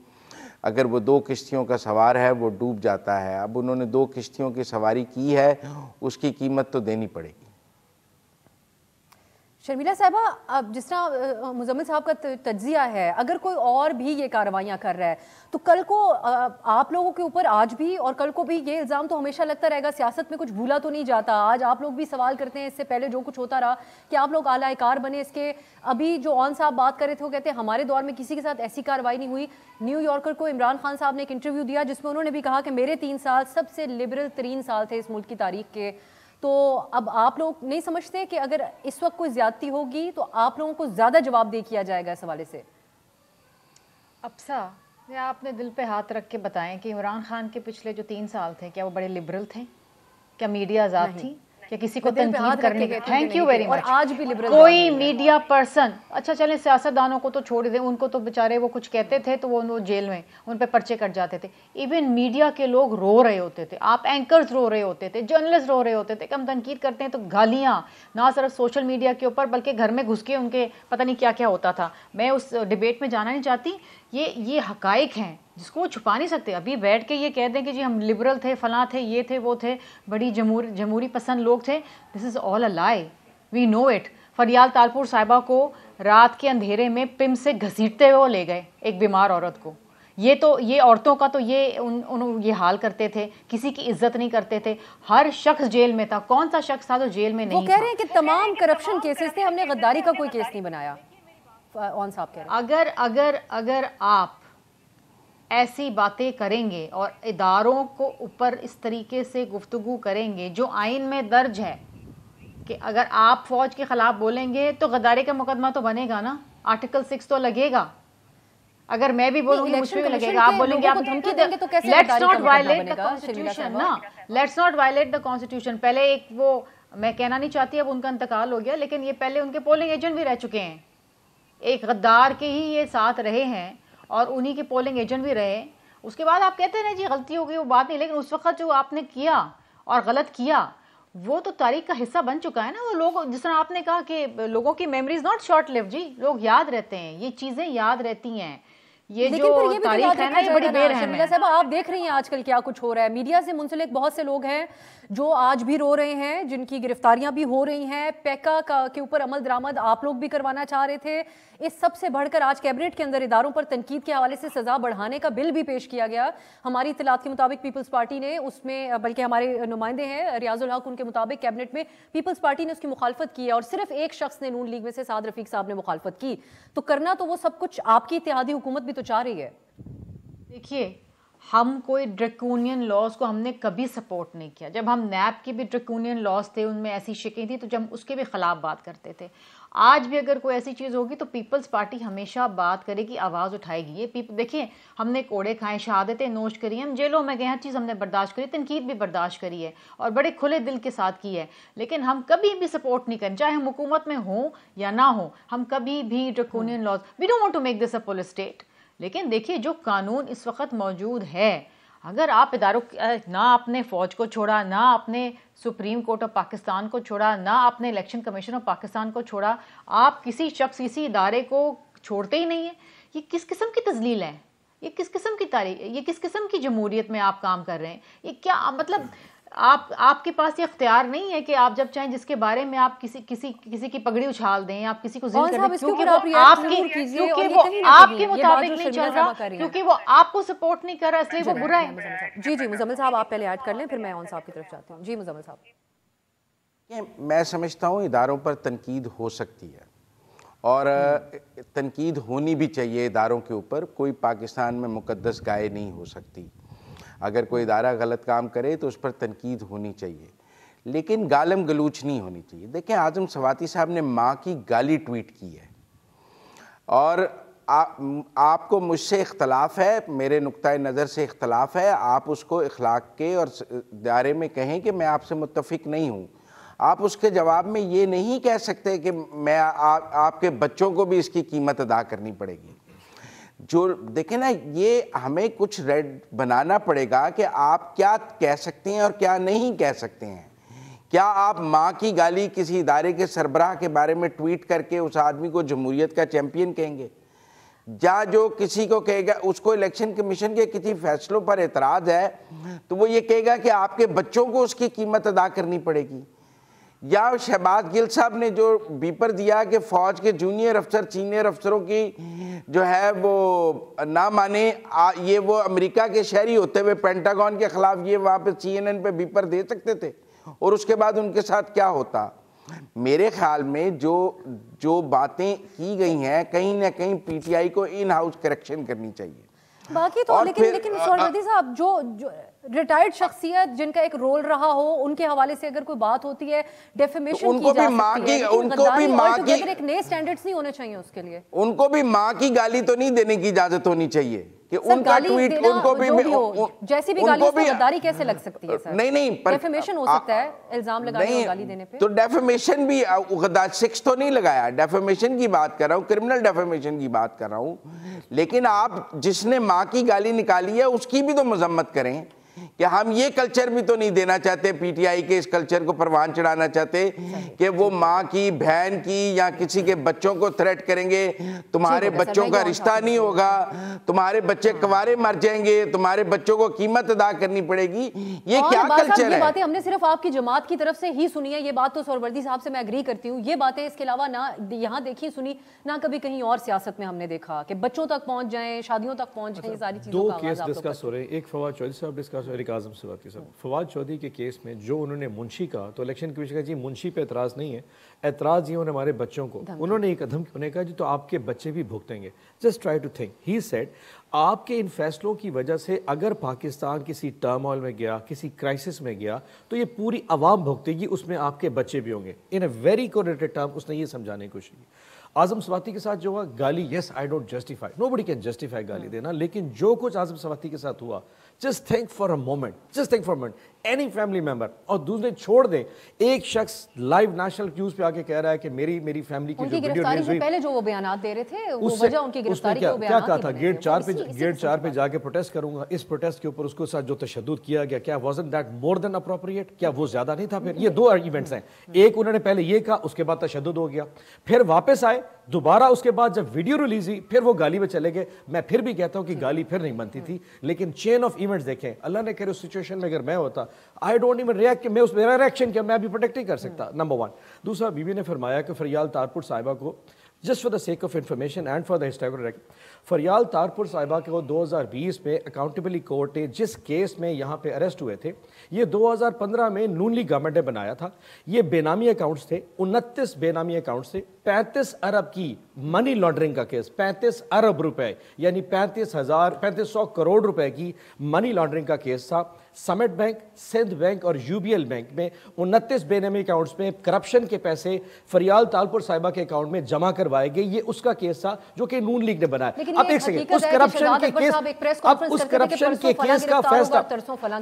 S4: اگر وہ 2 کشتیوں کا سوار ہے وہ ڈوب جاتا ہے. اب انہوں نے 2 کشتیوں کی سواری کی ہے, اس کی قیمت تو دینی پڑے گی.
S2: شرمیلا صاحبہ, اب جس طرح مزمل صاحب کا تجزیہ ہے, اگر کوئی اور بھی یہ کارروائیاں کر رہا ہے تو کل کو آپ لوگوں کے اوپر, آج بھی اور کل کو بھی, یہ الزام تو ہمیشہ لگتا رہے گا, سیاست میں کچھ بھولا تو نہیں جاتا. آج آپ لوگ بھی سوال کرتے ہیں, اس سے پہلے جو کچھ ہوتا رہا, کہ آپ لوگ اعلی کار بنے اس کے. ابھی جو اون صاحب بات کر رہے تھے, وہ کہتے ہیں ہمارے دور میں کسی کے ساتھ ایسی کارروائی نہیں ہوئی. نیو یارکر کو عمران خان صاحب نے ایک انٹرویو دیا جس میں انہوں نے بھی کہا کہ میرے 3 سال سب سے لبرل ترین سال تھے اس ملک کی تاریخ کے. تو اب آپ لوگ نہیں سمجھتے کہ اگر اس وقت کوئی زیادتی ہوگی تو آپ لوگوں کو زیادہ جواب دہ کیا جائے گا اس حوالے سے؟
S1: ابسا, یا آپ نے دل پہ ہاتھ رکھ کے بتائیں کہ عمران خان کے پچھلے جو 3 سال تھے, کیا وہ بڑے لبرل تھے؟ کیا میڈیا آزاد تھی؟ کہ کسی کو تنقید کرنے کے, تھینک یو ویری مچ.
S2: آج بھی لبرل
S1: کوئی میڈیا پرسن, اچھا چلیں سیاستدانوں کو تو چھوڑ دیں, ان کو تو بیچارے وہ کچھ کہتے تھے تو وہ جیل میں, ان پہ پرچے کٹ جاتے تھے. ایون میڈیا کے لوگ رو رہے ہوتے تھے, آپ اینکرز رو رہے ہوتے تھے, جرنلسٹ رو رہے ہوتے تھے کہ ہم تنقید کرتے ہیں تو گالیاں, نہ صرف سوشل میڈیا کے اوپر بلکہ گھر میں گھس کے ان کے پتہ نہیں کیا کیا ہوتا تھا. میں اس ڈیبیٹ میں جانا نہیں چاہتی, یہ حقائق ہیں. جس کو وہ چھپا نہیں سکتے. ابھی بیٹھ کے یہ کہہ دیں کہ جی ہم لبرل تھے, فلاں تھے, یہ تھے, وہ تھے, بڑی جمہوری پسند لوگ تھے. دس از آل اے لائی, وی نو اٹ. فریال تالپور صاحبہ کو رات کے اندھیرے میں پم سے گھسیٹتے ہوئے لے گئے, ایک بیمار عورت کو. یہ عورتوں کا تو یہ حال کرتے تھے, کسی کی عزت نہیں کرتے تھے. ہر شخص جیل میں تھا. کون سا شخص تھا جو جیل میں نہیں تھا؟
S2: وہ کہہ رہے ہیں کہ تمام کرپشن کیسز تھے, ہم نے غداری کا کوئی کیس نہیں بنایا. اون صاحب کہہ رہے ہیں
S1: اگر آپ ایسی باتیں کریں گے اور اداروں کو اوپر اس طریقے سے گفتگو کریں گے جو آئین میں درج ہے کہ اگر آپ فوج کے خلاف بولیں گے تو غداری کا مقدمہ تو بنے گا نا, آرٹیکل 6 تو لگے گا. اگر میں بھی بولوں گی مجھ پہ بھی لگے گا. آپ بولیں گے
S2: دھمکی دیں گے تو کیسے
S1: let's not violate the constitution نا, let's not violate the constitution. پہلے ایک وہ میں کہنا نہیں چاہتی, اب ان کا انتقال ہو گیا, لیکن یہ پہلے ان کے پولنگ ایجنٹ بھی رہ چکے ہیں. ایک غدار کے ہی یہ ساتھ رہے ہیں اور انہی کے پولنگ ایجنٹ بھی رہے. اس کے بعد آپ کہتے ہیں جی غلطی ہو گئی, وہ بات نہیں, لیکن اس وقت جو آپ نے کیا اور غلط کیا وہ تو تاریخ کا حصہ بن چکا ہے نا. وہ لوگ, جس طرح آپ نے کہا کہ لوگوں کی میموریز ناٹ شارٹ لیو, جی لوگ یاد رہتے ہیں, یہ چیزیں یاد رہتی ہیں. یہ جو تاریخ ہے نا یہ بڑی بے رحم ہے.
S2: صاحب آپ دیکھ رہی ہیں آج کل کیا کچھ ہو رہا ہے. میڈیا سے منسلک بہت سے لوگ ہیں جو آج بھی رو رہے ہیں, جن کی گرفتاریاں بھی ہو رہی ہیں. پیکا کے اوپر عمل درآمد آپ لوگ بھی کروانا چاہ رہے تھے. اس سب سے بڑھ کر آج کیبنٹ کے اندر اداروں پر تنقید کے حوالے سے سزا بڑھانے کا بل بھی پیش کیا گیا. ہماری اطلاعات کے مطابق پیپلز پارٹی نے اس میں, بلکہ ہمارے نمائندے ہیں ریاض الحق, ان کے مطابق کیبنٹ میں پیپلز پارٹی نے اس کی مخالفت کی ہے اور صرف ایک شخص نے نون لیگ میں سے سعد رفیق صاحب نے مخالفت کی. تو کرنا تو وہ سب کچھ آپ کی اتحادی حکومت بھی تو چاہ رہی ہے.
S1: دیکھیے, ہم کوئی ڈریکونین لاز کو ہم نے کبھی سپورٹ نہیں کیا. جب ہم نیب کے بھی ڈریکونین لاز تھے, ان میں ایسی شکیں تھی, تو جب اس کے بھی خلاف بات کرتے تھے. آج بھی اگر کوئی ایسی چیز ہوگی تو پیپلز پارٹی ہمیشہ بات کرے گی, آواز اٹھائے گی. یہ دیکھیں, ہم نے کوڑے کھائے, شہادتیں نوش کری ہیں, ہم جیلوں میں گئے, ہر چیز ہم نے برداشت کری, تنقید بھی برداشت کری ہے اور بڑے کھلے دل کے ساتھ کی ہے. لیکن ہم کبھی بھی سپورٹ نہیں کریں, چاہے ہم حکومت میں ہوں یا نہ ہوں, ہم کبھی بھی draconian laws, we don't want to make this a police state. لیکن دیکھیے جو قانون اس وقت موجود ہے, اگر آپ اداروں, نہ آپ نے فوج کو چھوڑا, نہ آپ نے سپریم کورٹ آف پاکستان کو چھوڑا, نہ آپ نے الیکشن کمیشن آف پاکستان کو چھوڑا, آپ کسی شخص, کسی ادارے کو چھوڑتے ہی نہیں ہیں. یہ کس قسم کی تذلیل ہے؟ یہ کس قسم کی تاریخ, یہ کس قسم کی جمہوریت میں آپ کام کر رہے ہیں؟ یہ کیا مطلب, آپ کے پاس یہ اختیار نہیں ہے کہ آپ جب چاہیں جس کے بارے میں آپ کسی کی پگڑی اچھال دیں, آپ کسی کو ذل کر دیں, کیونکہ وہ آپ کے مطابق نہیں چل رہا, کیونکہ وہ آپ کو سپورٹ نہیں کر رہا, اس لیے وہ برا ہے.
S2: جی مزمل صاحب آپ پہلے ایڈ کر لیں, پھر میں اون صاحب کی طرف جاتی ہوں. جی مزمل صاحب.
S4: میں سمجھتا ہوں اداروں پر تنقید ہو سکتی ہے اور تنقید ہونی بھی چاہیے اداروں کے اوپر. کوئی پاکستان میں مقدس گائے نہیں ہو سکتی. اگر کوئی ادارہ غلط کام کرے تو اس پر تنقید ہونی چاہیے, لیکن گالم گلوچ نہیں ہونی چاہیے. دیکھیں, اعظم سواتی صاحب نے ماں کی گالی ٹویٹ کی ہے اور آپ کو مجھ سے اختلاف ہے, میرے نقطۂ نظر سے اختلاف ہے, آپ اس کو اخلاق کے اور دائرے میں کہیں کہ میں آپ سے متفق نہیں ہوں. آپ اس کے جواب میں یہ نہیں کہہ سکتے کہ میں آپ کے بچوں کو بھی اس کی قیمت ادا کرنی پڑے گی. جو دیکھیں نا, یہ ہمیں کچھ ریڈ بنانا پڑے گا کہ آپ کیا کہہ سکتے ہیں اور کیا نہیں کہہ سکتے ہیں. کیا آپ ماں کی گالی کسی ادارے کے سربراہ کے بارے میں ٹویٹ کر کے اس آدمی کو جمہوریت کا چیمپئن کہیں گے؟ یا جو کسی کو کہے گا, اس کو الیکشن کمیشن کے کسی فیصلوں پر اعتراض ہے تو وہ یہ کہے گا کہ آپ کے بچوں کو اس کی قیمت ادا کرنی پڑے گی. یا شہباز گل صاحب نے جو بیپر دیا کہ فوج کے جونیئر افسر سینئر افسروں کی جو ہے وہ نہ مانے, یہ وہ امریکہ کے شہری ہوتے ہوئے پینٹاگون کے خلاف یہ وہاں پہ CNN پہ بیپر دے سکتے تھے, اور اس کے بعد ان کے ساتھ کیا ہوتا. میرے خیال میں جو باتیں کی گئی ہیں, کہیں نہ کہیں PTI کو ان ہاؤس کریکشن کرنی چاہیے.
S2: باقی تو لیکن سورمدی صاحب جو ریٹائرڈ شخصیت جن کا ایک رول رہا ہو, ان کے حوالے سے اگر کوئی بات ہوتی ہے ڈیفیمیشن کی جا سکتی ہے, ان کو بھی ماں کی ایک نئے سٹینڈرڈز نہیں ہونے چاہیے اس کے لیے.
S4: ان کو بھی ماں کی گالی تو نہیں دینے کی اجازت ہونی چاہیے کہ ان کا ٹویٹ, ان کو بھی
S2: جیسی بھی گالی, اس کو غداری کیسے لگ سکتی ہے سر؟
S4: نہیں
S2: ڈیفیمیشن ہو سکتا ہے, الزام لگانے اور گالی دینے پہ.
S4: تو ڈیفیمیشن بھی 6 تو نہیں لگایا, ڈیفیمیشن کی بات کر رہا ہوں, کرمنل ڈیفیمیشن کی بات کر رہا ہوں. لیکن آپ جس نے ماں کی گالی نکالی ہے اس کی بھی تو مذمت کریں کہ ہم یہ کلچر بھی تو نہیں دینا چاہتے پی ٹی آئی کے اس کلچر کو پروان چڑھانا چاہتے کہ وہ ماں کی بہن کی یا کسی کے بچوں کو تھریٹ کریں گے تمہارے بچوں کا رشتہ نہیں ہوگا, تمہارے بچے کنوارے مر جائیں گے, تمہارے بچوں کو قیمت ادا کرنی پڑے گی. یہ کیا کلچر ہے؟
S2: یہ باتیں ہم نے صرف آپ کی جماعت کی طرف سے ہی سنی ہے, یہ بات تو سہروردی صاحب سے میں ایگری کرتی ہوں. یہ باتیں اس کے علاوہ نہ یہاں دیکھی سنی نہ کبھی کہیں اور سیاست میں ہم نے دیکھا کہ بچوں تک پہنچ جائیں, شادیوں تک پہنچ جائیں, یہ ساری چیزوں کا آغاز.
S3: دو کیس ڈسکس ہو رہے ہیں, ایک فواد چودھری صاحب ڈسکس ہو, ایک اعظم سواتی صاحب. فواد چودھری کے کیس میں جو انہوں نے منشی کہا تو الیکشن کمیشن کا جی منشی پہ اعتراض نہیں ہے, اعتراض یہ انہوں نے ہمارے بچوں کو, انہوں نے ایک ادھم انہیں کہا جی تو آپ کے بچے بھی بھگتیں گے. Just try to think, he said آپ کے ان فیصلوں کی وجہ سے اگر پاکستان کسی ٹرمول میں گیا, کسی کرائسس میں گیا, تو یہ پوری عوام بھگتے گی, اس میں آپ کے بچے بھی ہوں گے. ان اے ویری کوریٹڈ ٹرم اس نے یہ سمجھانے کی کوشش کی. اعظم سواتی کے ساتھ جو ہوا گالی, yes I don't justify, nobody can justify گالی دینا, لیکن جو کچھ اعظم سواتی کے ساتھ ہوا, just think for a moment, just think for a moment, any family member, اور دوسرے چھوڑ دیں ایک شخص لائیو نیشنل نیوز پہ آ کے کہہ رہا ہے کہ میری فیملی کی جو ویڈیو ریلیز ہوئی,
S2: پہلے جو وہ بیانات دے رہے تھے وہ وجہ ان کی گرفتاری کے بیانات
S3: کیا کہا تھا, گیٹ 4 پہ جا کے پروٹیسٹ کروں گا, اس پروٹیسٹ کے اوپر اس کے ساتھ جو تشدد کیا گیا, کیا wasn't that more than appropriate, کیا وہ زیادہ نہیں تھا؟ پھر یہ دو ایونٹس ہیں, ایک انہوں نے پہلے یہ کہا, اس کے بعد تشدد ہو گیا, پھر واپس آئے دوبارہ, اس کے بعد جب ویڈیو ریلیز ہوئی پھر وہ گالی میں چلے گئے. میں پھر بھی کہتا ہوں کہ گالی پھر نہیں بنتی تھی, لیکن چین آف ایونٹس دیکھیں, اللہ نے کرے اس سچویشن میں اگر میں ہوتا, آئی ڈونٹ ایون ریئیکٹ کہ میں اس میرا ریئیکشن کیا, میں بھی پروٹیکٹ نہیں کر سکتا, نمبر 1. دوسرا, بی بی نے فرمایا کہ فریال تارپور صاحبہ کو just for the sake of information and for the historical record, Faryal Talpur صاحبہ کو 2020 میں اکاؤنٹیبلی کورٹ نے جس کیس میں یہاں پہ اریسٹ ہوئے تھے, یہ 2015 میں نون لیگ گورنمنٹ نے بنایا تھا. یہ بے نامی اکاؤنٹس تھے, 29 بے نامی اکاؤنٹس تھے, 35 ارب کی منی لانڈرنگ کا کیس, 35 ارب روپے یعنی 3500 کروڑ روپے کی منی لانڈرنگ کا کیس تھا. سمٹ بینک, سندھ بینک اور یو بی ایل بینک میں 29 بے نامی اکاؤنٹس میں کرپشن کے پیسے فریال تارپور صاحبہ کے اکاؤنٹ میں جمع کروائے گئے. یہ اس کا کیس تھا جو کہ نون لیگ نے بنایا. اب ایک سیکنڈ, اس کرپشن کے کیس, اب اس کرپشن کے کیس کا فیصلہ,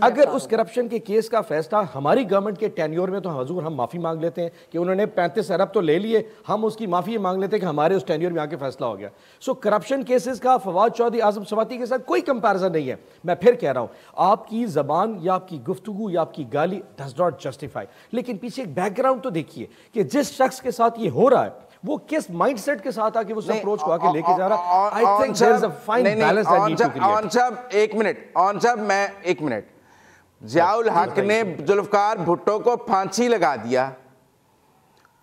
S3: اگر اس کرپشن کے کیس کا فیصلہ ہماری گورنمنٹ کے ٹینیور میں, تو حضور ہم معافی مانگ لیتے ہیں کہ انہوں نے 35 ارب تو لے لیے, ہم اس کی معافی مانگ لیتے ہیں کہ ہمارے اس ٹینیور میں آ کے فیصلہ ہو گیا. سو کرپشن کیسز کا فواد چودھری, اعظم سواتی کے ساتھ کوئی کمپیریزن نہیں ہے. میں پھر کہہ رہا ہوں, آپ کی زبان یا آپ کی گفتگو یا آپ کی گالی ڈز ناٹ جسٹیفائی, لیکن پیچھے ایک بیک گراؤنڈ تو دیکھیے کہ جس شخص کے ساتھ یہ ہو رہا ہے وہ کس مائنڈ سیٹ کے ساتھ آ کے اس اپروچ کو آ کے لے کے جا رہا ہے. I think there is a fine balance that need to create.
S4: آن صاحب ایک منٹ, میں ایک منٹ, ضیاء الحق نے ذوالفقار بھٹو کو پھانسی لگا دیا,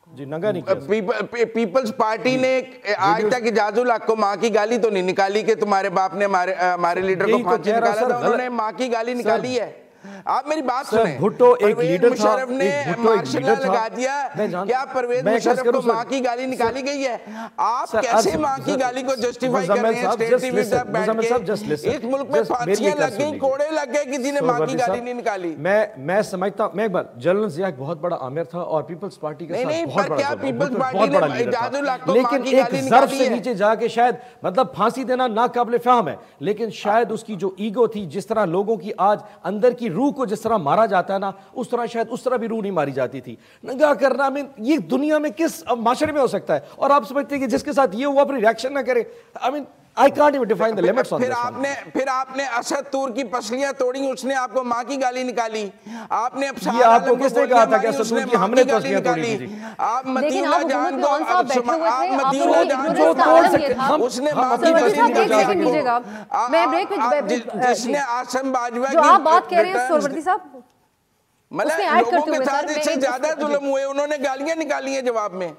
S3: جی ننگا نہیں کیا.
S4: پیپلز پارٹی نے آج تک اعجاز الحق کو ماں کی گالی تو نہیں نکالی کہ تمہارے باپ نے ہمارے لیڈر کو پھانسی نکالا تھا, انہوں نے ماں کی گالی نکالی ہے. آپ میری بات سنیں,
S3: بھٹو ایک لیڈر تھا,
S4: مشرف نے مارشل لا لگا دیا, کیا پرویز مشرف کو ماں کی گالی نکالی گئی ہے؟ آپ کیسے ماں کی گالی کو جسٹیفائی کر رہے ہیں اسٹیٹ ٹی وی سے بیٹھ کے؟ اس ملک میں پھانسیاں لگ گئیں, کوڑے لگ گئے, کسی نے ماں کی گالی نہیں نکالی.
S3: میں سمجھتا ہوں, میں ایک بار, جنرل ضیاء ایک بہت بڑا آمر تھا اور پیپلز پارٹی کے ساتھ بہت بڑا,
S4: پیپلز پارٹی نے اعجاز الحق کو ماں کی گالی
S3: لیکن
S4: نکالی
S3: ایک ضرب سے نیچے جا کے شاید مطلب پھانسی دینا ناقابل فہم ہے, لیکن شاید اس کی جو ایگو تھی, جس طرح لوگوں کی آج اندر کی روح کو جس طرح مارا جاتا ہے نا, اس طرح شاید اس طرح بھی روح نہیں ماری جاتی تھی. ننگا کرنا میں یہ دنیا میں کس معاشرے میں ہو سکتا ہے؟ اور آپ سمجھتے ہیں کہ جس کے ساتھ یہ ہوا اپنی ریاکشن نہ کرے. I mean I can't even define the limits on this one.
S4: پھر آپ نے اسد طور کی پسلیاں توڑی, اس نے آپ کو ماں کی گالی نکالی. آپ نے
S3: یہ آپ کو کس نے کہا تھا کہ اسد طور کی ہم نے پسلیاں توڑی تھی؟
S4: آپ مدینہ جان کو, آپ مدینہ جان کو توڑ سکتے, اس نے ماں کی پسلیاں توڑی. جس نے آسم باجوہ
S2: جو آپ بات کہہ رہے ہیں سہروردی صاحب,
S4: لوگوں کے ساتھ اس سے زیادہ ظلم ہوئے, انہوں نے گالیاں نکالی ہیں جواب میں.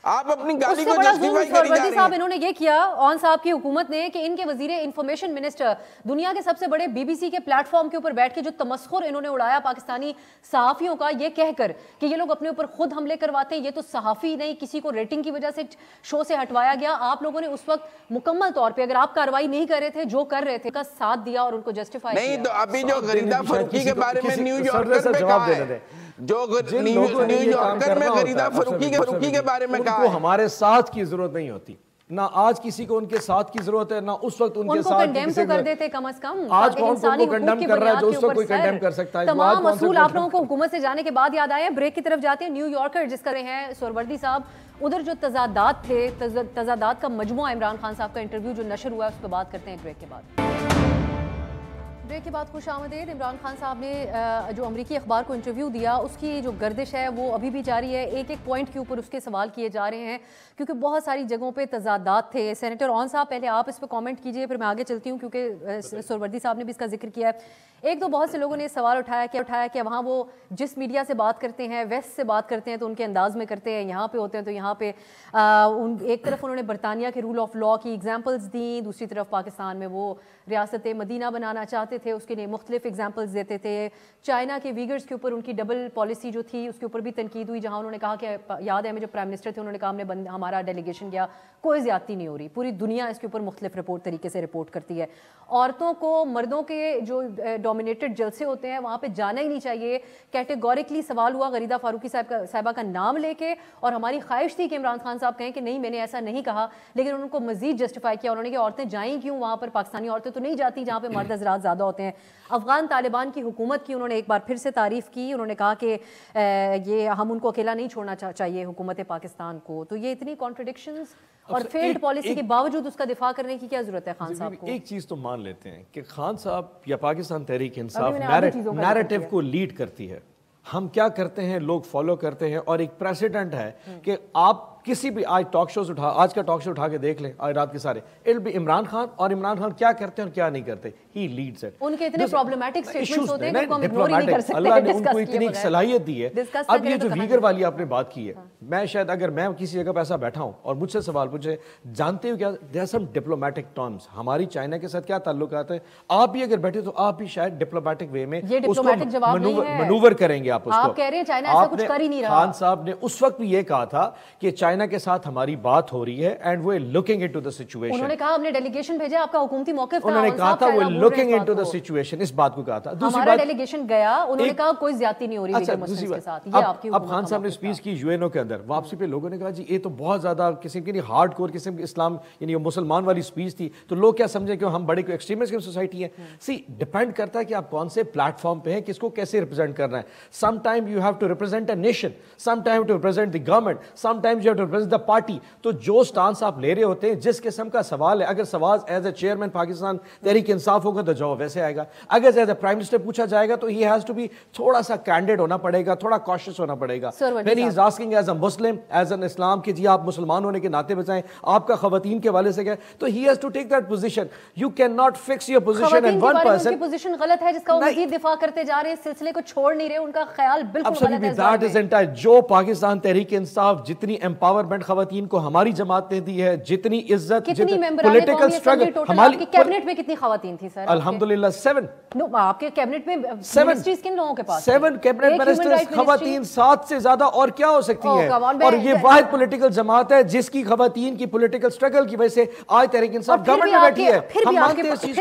S4: آپ اپنی گالی کو جسٹیفائی کری جا رہے ہیں.
S2: صاحب انہوں نے یہ کیا اون صاحب کی حکومت نے کہ ان کے وزیر انفارمیشن منسٹر دنیا کے سب سے بڑے بی بی سی کے پلیٹ فارم کے اوپر بیٹھ کے جو تمسخر انہوں نے اڑایا پاکستانی صحافیوں کا, یہ کہہ کر کہ یہ لوگ اپنے اوپر خود حملے کرواتے ہیں, یہ تو صحافی نہیں, کسی کو ریٹنگ کی وجہ سے شو سے ہٹوایا گیا. آپ لوگوں نے اس وقت مکمل طور پہ, اگر آپ کارروائی نہیں کر رہے تھے, جو کر رہے تھے, کا ساتھ دیا اور ان کو جسٹیفائی کیا.
S4: نہیں تو ابھی جو غریدہ فروخی کے بارے میں نیو یارکر پہ کہا ہے, جو نیو یارکر میں غریدہ فروخی کے بارے میں کہا ہے,
S3: ہمارے ساتھ کی ضرورت نہیں ہوتی, نہ آج کسی کو ان کے ساتھ کی ضرورت ہے, نہ اس وقت ان کے ساتھ
S2: کنڈیم تو کر دیتے کم از کم.
S3: آج کون کو کنڈیم کر رہا ہے جو اس وقت کوئی کنڈیم کر سکتا ہے؟
S2: تمام اصول آپ لوگوں کو حکومت سے جانے کے بعد یاد آئے ہیں. بریک کی طرف جاتے ہیں. نیو یارکر جس کا رہے ہیں سہروردی صاحب, ادھر جو تضادات تھے, تضادات کا مجموعہ عمران خان صاحب کا انٹرویو جو نشر ہوا ہے, اس پہ بات کرتے ہیں بریک کے بعد. بریک کے بعد خوش آمدید. عمران خان صاحب نے جو امریکی اخبار کو انٹرویو دیا اس کی جو گردش ہے وہ ابھی بھی جاری ہے. ایک ایک پوائنٹ کے اوپر اس کے سوال کیے جا رہے ہیں کیونکہ بہت ساری جگہوں پہ تضادات تھے. سینیٹر اون صاحب پہلے آپ اس پہ کامنٹ کیجئے, پھر میں آگے چلتی ہوں کیونکہ سہروردی صاحب نے بھی اس کا ذکر کیا ہے. ایک تو بہت سے لوگوں نے سوال اٹھایا کہ وہاں وہ جس میڈیا سے بات کرتے ہیں, ویسٹ سے بات کرتے ہیں تو ان کے انداز میں کرتے ہیں, یہاں پہ ہوتے ہیں تو یہاں پہ ایک طرف انہوں نے برطانیہ کے رول آف لا کی ایگزامپلز دیں, دوسری طرف پاکستان میں وہ ریاست مدینہ بنانا چاہتے تھے, اس کے لیے مختلف ایگزامپلز دیتے تھے. چائنا کے ویگرز کے اوپر ان کی ڈبل پالیسی جو تھی اس کے اوپر بھی تنقید ہوئی, جہاں انہوں نے کہا کہ یاد ہے ہمیں جو پرائم منسٹر تھے انہوں نے کہا ہمارا ڈیلیگیشن گیا, کوئی زیادتی نہیں ہو رہی, پوری دنیا اس کے اوپر مختلف طریقے سے رپورٹ کرتی ہے. عورتوں کو مردوں کے جو ڈومینیٹڈ جلسے ہوتے ہیں وہاں پہ جانا ہی نہیں چاہیے. کیٹیگوریکلی سوال ہوا غریدہ فاروقی صاحبہ کا نام لے کے, اور ہماری خواہش تھی کہ عمران خان صاحب کہیں کہ نہیں میں نے ایسا نہیں کہا, لیکن ان کو مزید جسٹیفائی کیا انہوں نے کہ عورتیں جائیں کیوں وہاں پر, پاکستانی عورتیں تو نہیں جاتی جہاں پہ مرد حضرات زیادہ ہوتے ہیں. افغان طالبان کی حکومت کی انہوں نے ایک بار پھر سے تعریف کی, انہوں نے کہا کہ یہ ہم ان کو اکیلا نہیں چھوڑنا چاہیے حکومت پاکستان کو. تو یہ اتنی کانٹرڈکشنز اور فیلڈ پالیسی کے باوجود اس کا دفاع کرنے کی کیا ضرورت ہے خان صاحب کو؟
S3: ایک چیز تو مان لیتے ہیں کہ خان صاحب یا پاکستان تحریک انصاف نیریٹو کو لیڈ کرتی ہے. ہم کیا کرتے ہیں, لوگ فالو کرتے ہیں, اور ایک پریسیڈنٹ ہے کہ آپ کسی بھی آج ٹاک شوز آج کا ٹاک شو اٹھا کے دیکھ لیں آج رات کے سارے, اٹ بی عمران خان, اور عمران خان کیا کرتے ہیں اور کیا نہیں کرتے, ہی لیڈز اٹ.
S2: ان کے اتنے پرابلمٹک سٹیٹمنٹس ہوتے ہیں کہ ہم اگنور ہی نہیں کر سکتے.
S3: اللہ نے ان کو اتنی صلاحیت دی ہے. اب یہ جو ویگر والی آپ نے بات کی ہے, میں شاید اگر میں کسی جگہ پہ ایسا بیٹھا ہوں اور مجھ سے سوال پوچھے, جانتے ہو کیا there are some diplomatic terms, ہماری چائنا کے ساتھ کیا تعلقات ہیں, آپ بھی اگر بیٹھے تو آپ بھی شاید ڈپلومیٹک وے میں اس کو منور کریں گے. آپ اس کو
S2: کہہ رہے ہیں چائنا ایسا کچھ کر ہی نہیں رہا.
S3: خان صاحب نے اس وقت بھی یہ کہا تھا کہ چائنا کے ساتھ ہماری بات ہو رہی ہے and we looking into the situation.
S2: انہوں نے کہا ہم نے ڈیلیگیشن بھیجا, آپ کا حکومتی موقف تھا,
S3: انہوں نے کہا تھا we looking into the situation, اس بات کو کہا تھا.
S2: دوسری بات ڈیلیگیشن گیا, انہوں نے کہا کوئی زیادتی نہیں ہو رہی ویگر مسلمز کے ساتھ. یہ آپ کی
S3: اب خان صاحب نے اسپیچ کی یو این او کے اندر, واپسی پہ لوگوں نے کہا جی یہ تو بہت زیادہ قسم کی ہارڈ کور قسم کی اسلام یعنی مسلمان والی اسپیچ تھی, تو لوگ کیا سمجھیں کہ ہم بڑی کوئی ایکسٹریمسٹ سوسائٹی ہے. سی ڈیپینڈ کرتا ہے کہ آپ کون سے پلیٹ فارم پہ ہیں, کس کو کیسے ریپرزینٹ کرنا ہے. Some time you have to represent a nation, some time to represent the government, some time you have to represent the party. تو جو سٹانس آپ لے رہے ہوتے ہیں, جس قسم کا سوال ہے, اگر سوال as a chairman Pakistan Tehreek Insaf ہوگا تو جواب ویسے آئے گا. اگر ایز اے پرائم منسٹر پوچھا جائے گا تو ہی ہیز ٹو بی تھوڑا سا کینڈیڈ ہونا پڑے گا, تھوڑا کاشس ہونا پڑے گا. when he is asking as a Muslim, as an Islam کہ جی آپ مسلمان ہونے کے ناطے بچائیں, آپ کا خواتین کے حوالے سے کیا, تو he has to take that position. You cannot fix your position and one person.
S2: ان کی پوزیشن غلط ہے جس کا وہ مزید دفاع کرتے جا رہے ہیں, اس سلسلے کو چھوڑ نہیں رہے, ان کا خیال بالکل غلط ہے.
S3: that is entire جو پاکستان تحریک انصاف جتنی امپاورمنٹ خواتین کو ہماری جماعت نے دی ہے, جتنی عزت,
S2: کتنی پولیٹیکل اسٹرگل, ہماری کیبنٹ میں کتنی خواتین تھیں سر؟
S3: الحمدللہ 7.
S2: آپ کے کیبنٹ میں منسٹریز کن لوگوں کے پاس
S3: 7 کیبنٹ منسٹرز خواتین, 7 سے زیادہ اور کیا ہو سکتی ہیں. اور یہ واحد پولیٹیکل جماعت ہے جس کی خواتین کی پولیٹیکل اسٹرگل کی وجہ سے آج تحریک انصاف گورنمنٹ میں بیٹھی ہے.
S2: پھر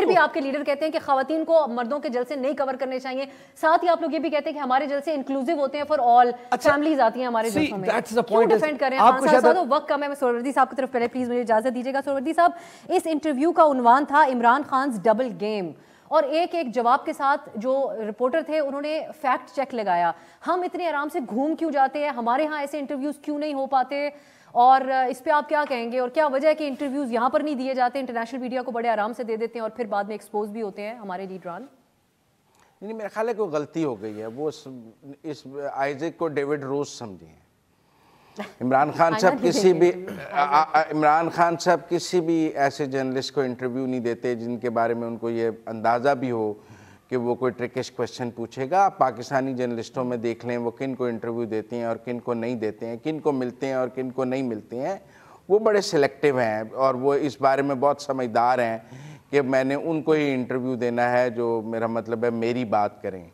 S2: بھی آپ کے لیڈر کہتے ہیں کہ خواتین کو مردوں کے جلسے نہیں کور کرنے چاہیے. ساتھ ہی آپ لوگ یہ بھی کہتے ہیں کہ ہمارے جلسے انکلوسیو ہوتے ہیں, فار آل فیملیز آتی ہیں ہمارے جلسوں میں. کیوں ڈیفینڈ کر رہے ہیں خان صاحب؟ وقت کم ہے, میں سہروردی صاحب کی طرف پہلے پلیز مجھے اجازت دیجیے گا. سہروردی صاحب, اس انٹرویو کا عنوان تھا عمران خانز ڈبل گیم, اور ایک ایک جواب کے ساتھ جو رپورٹر تھے انہوں نے فیکٹ چیک لگایا. ہم اتنے آرام سے گھوم کیوں جاتے ہیں, ہمارے ہاں ایسے انٹرویوز کیوں نہیں ہو پاتے, اور اس پہ آپ کیا کہیں گے, اور کیا وجہ ہے کہ انٹرویوز یہاں پر نہیں دیے جاتے, انٹرنیشنل میڈیا کو بڑے آرام سے دے دیتے ہیں اور پھر بعد میں ایکسپوز بھی ہوتے ہیں ہمارے لیڈران؟
S4: نہیں, میرا خیال ہے کوئی غلطی ہو گئی ہے, وہ اس آئزیک کو ڈیوڈ روز سمجھے ہیں. عمران خان صاحب کسی بھی ایسے جرنلسٹ کو انٹرویو نہیں دیتے جن کے بارے میں ان کو یہ اندازہ بھی ہو کہ وہ کوئی ٹرکش کویسچن پوچھے گا. آپ پاکستانی جرنلسٹوں میں دیکھ لیں وہ کن کو انٹرویو دیتے ہیں اور کن کو نہیں دیتے ہیں, کن کو ملتے ہیں اور کن کو نہیں ملتے ہیں. وہ بڑے سلیکٹیو ہیں اور وہ اس بارے میں بہت سمجھدار ہیں کہ میں نے ان کو ہی انٹرویو دینا ہے جو میرا مطلب ہے میری بات کریں.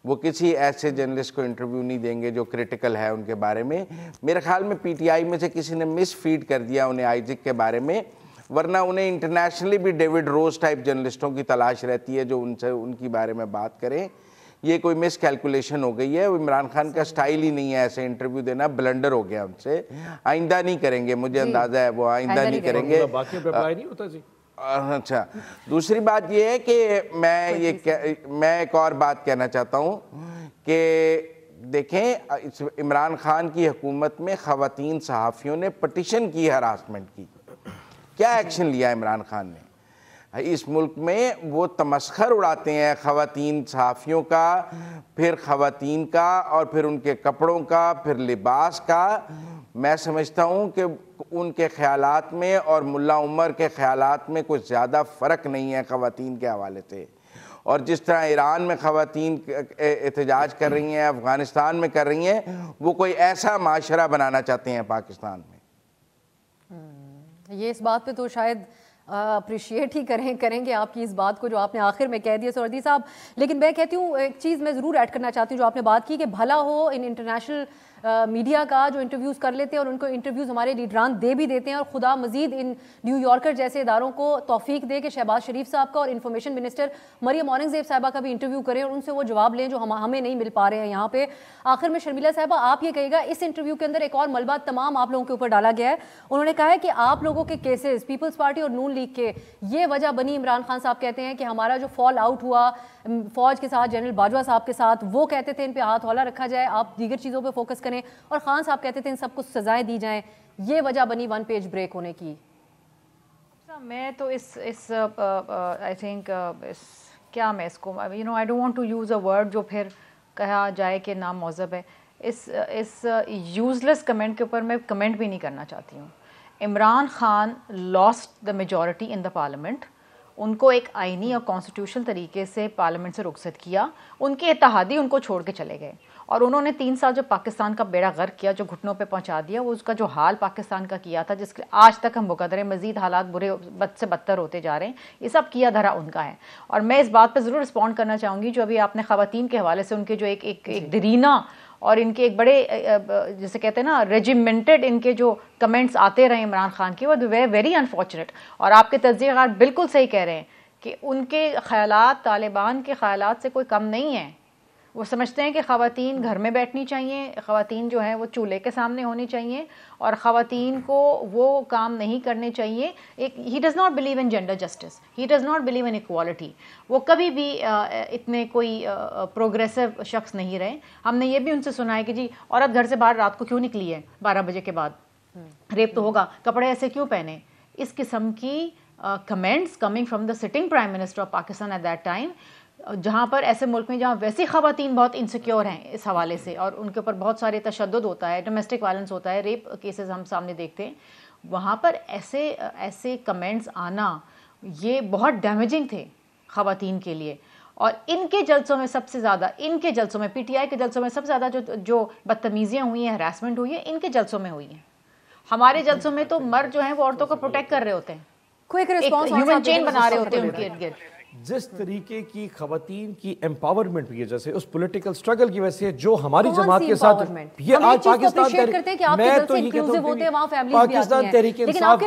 S4: وہ کسی ایسے جرنلسٹ کو انٹرویو نہیں دیں گے جو کرٹیکل ہے ان کے بارے میں. میرے خیال میں پی ٹی آئی میں سے کسی نے مس فیڈ کر دیا انہیں آئزک کے بارے میں, ورنہ انہیں انٹرنیشنلی بھی ڈیوڈ روز ٹائپ جرنلسٹوں کی تلاش رہتی ہے جو ان کی بارے میں بات کریں. یہ کوئی مس کیلکولیشن ہو گئی ہے. عمران خان کا سٹائل ہی نہیں ہے ایسے انٹرویو دینا, بلنڈر ہو گیا ان سے. آئندہ نہیں کریں گے, مجھے اندازہ ہے وہ آئندہ نہیں کریں گے. اچھا, دوسری بات یہ ہے کہ میں ایک اور بات کہنا چاہتا ہوں کہ دیکھیں, عمران خان کی حکومت میں خواتین صحافیوں نے پٹیشن کی ہراسمنٹ کی, کیا ایکشن لیا عمران خان نے؟ اس ملک میں وہ تمسخر اڑاتے ہیں خواتین صحافیوں کا، پھر خواتین کا، اور پھر ان کے کپڑوں کا، پھر لباس کا۔ میں سمجھتا ہوں کہ ان کے خیالات میں اور ملا عمر کے خیالات میں کچھ زیادہ فرق نہیں ہے خواتین کے حوالے سے، اور جس طرح ایران میں خواتین احتجاج کر رہی ہیں، افغانستان میں کر رہی ہیں، وہ کوئی ایسا معاشرہ بنانا چاہتے ہیں پاکستان میں۔
S2: یہ اس بات پہ تو شاید اپریشیٹ ہی کریں گے آپ کی اس بات کو جو آپ نے آخر میں کہہ دیا سہروردی صاحب، لیکن میں کہتی ہوں ایک چیز میں ضرور ایڈ کرنا چاہتی ہوں جو آپ نے بات کی کہ بھلا ہو ان انٹرنیشنل میڈیا کا جو انٹرویوز کر لیتے ہیں اور ان کو انٹرویوز ہمارے لیڈران دے بھی دیتے ہیں، اور خدا مزید ان نیو یارکر جیسے اداروں کو توفیق دے کہ شہباز شریف صاحب کا اور انفارمیشن منسٹر مریم اورنگزیب صاحبہ کا بھی انٹرویو کریں اور ان سے وہ جواب لیں جو ہمیں نہیں مل پا رہے ہیں یہاں پہ۔ آخر میں شرمیلا صاحبہ آپ یہ کہے گا، اس انٹرویو کے اندر ایک اور ملبہ تمام آپ لوگوں کے اوپر ڈالا گیا ہے، انہوں نے کہا ہے کہ آپ لوگوں کے کیسز پیپلز پارٹی اور نون لیگ کے یہ وجہ بنی، عمران خان صاحب کہتے ہیں کہ ہمارا جو فال آؤٹ ہوا فوج کے ساتھ، جنرل باجوہ صاحب کے ساتھ، وہ کہتے تھے ان پہ ہاتھ ہولہ رکھا جائے، آپ دیگر چیزوں پہ فوکس کریں، اور خان صاحب کہتے تھے ان سب کو سزائیں دی جائیں، یہ وجہ بنی ون پیج بریک ہونے کی۔
S1: میں تو اس آئی تھنک کیا میں اس کو I don't want to use a word جو پھر کہا جائے کہ ناموزب ہے، اس یوزلیس کمنٹ کے اوپر میں کمنٹ بھی نہیں کرنا چاہتی ہوں۔ Imran Khan lost the majority in the parliament, ان کو ایک آئینی اور کانسٹیٹیوشنل طریقے سے پارلیمنٹ سے رخصت کیا، ان کے اتحادی ان کو چھوڑ کے چلے گئے، اور انہوں نے 3 سال جو پاکستان کا بیڑا غرق کیا، جو گھٹنوں پہ پہنچا دیا، وہ اس کا جو حال پاکستان کا کیا تھا، جس کے آج تک ہم مقدر ہیں، مزید حالات برے بد سے بدتر ہوتے جا رہے ہیں، یہ سب کیا دھرا ان کا ہے۔ اور میں اس بات پہ ضرور رسپونڈ کرنا چاہوں گی جو ابھی آپ نے خواتین کے حوالے سے ان کے جو ایک درینا اور ان کے ایک بڑے جیسے کہتے ہیں نا ریجیمنٹڈ ان کے جو کمنٹس آتے رہے عمران خان کے، وہ ویری انفارچونیٹ، اور آپ کے تجزیہ کار بالکل صحیح کہہ رہے ہیں کہ ان کے خیالات طالبان کے خیالات سے کوئی کم نہیں ہیں۔ وہ سمجھتے ہیں کہ خواتین گھر میں بیٹھنی چاہیے، خواتین جو ہیں وہ چولہے کے سامنے ہونی چاہیے، اور خواتین کو وہ کام نہیں کرنے چاہیے۔ He does not believe in gender justice, he does not believe in equality. وہ کبھی بھی اتنے کوئی پروگریسو شخص نہیں رہے۔ ہم نے یہ بھی ان سے سنا ہے کہ جی عورت گھر سے باہر رات کو کیوں نکلی ہے 12 بجے کے بعد، ریپ تو ہوگا، کپڑے ایسے کیوں پہنے، اس قسم کی comments coming from the sitting prime minister of Pakistan at that time, جہاں پر ایسے ملک میں جہاں ویسی خواتین بہت انسیکیور ہیں اس حوالے سے، اور ان کے اوپر بہت سارے تشدد ہوتا ہے، ڈومیسٹک وائلنس ہوتا ہے، ریپ کیسز ہم سامنے دیکھتے ہیں، وہاں پر ایسے کمنٹس آنا یہ بہت ڈیمیجنگ تھے خواتین کے لیے۔ اور ان کے جلسوں میں سب سے زیادہ، ان کے جلسوں میں پی ٹی آئی کے جلسوں میں سب سے زیادہ جو بدتمیزیاں ہوئی ہیں، ہراسمنٹ ہوئی ہے، ان کے جلسوں میں ہوئی ہیں۔ ہمارے جلسوں میں تو مرد جو ہیں وہ عورتوں کو پروٹیکٹ کر رہے ہوتے ہیں، ایک ہیومن چین بنا رہے ہوتے ہیں ان کے ارد گرد۔
S3: جس طریقے کی خواتین کی امپاورمنٹ کی وجہ سے، اس پولیٹیکل سٹرگل کی وجہ سے جو ہماری جماعت کے ساتھ یہ آج پاکستان تحریک انصاف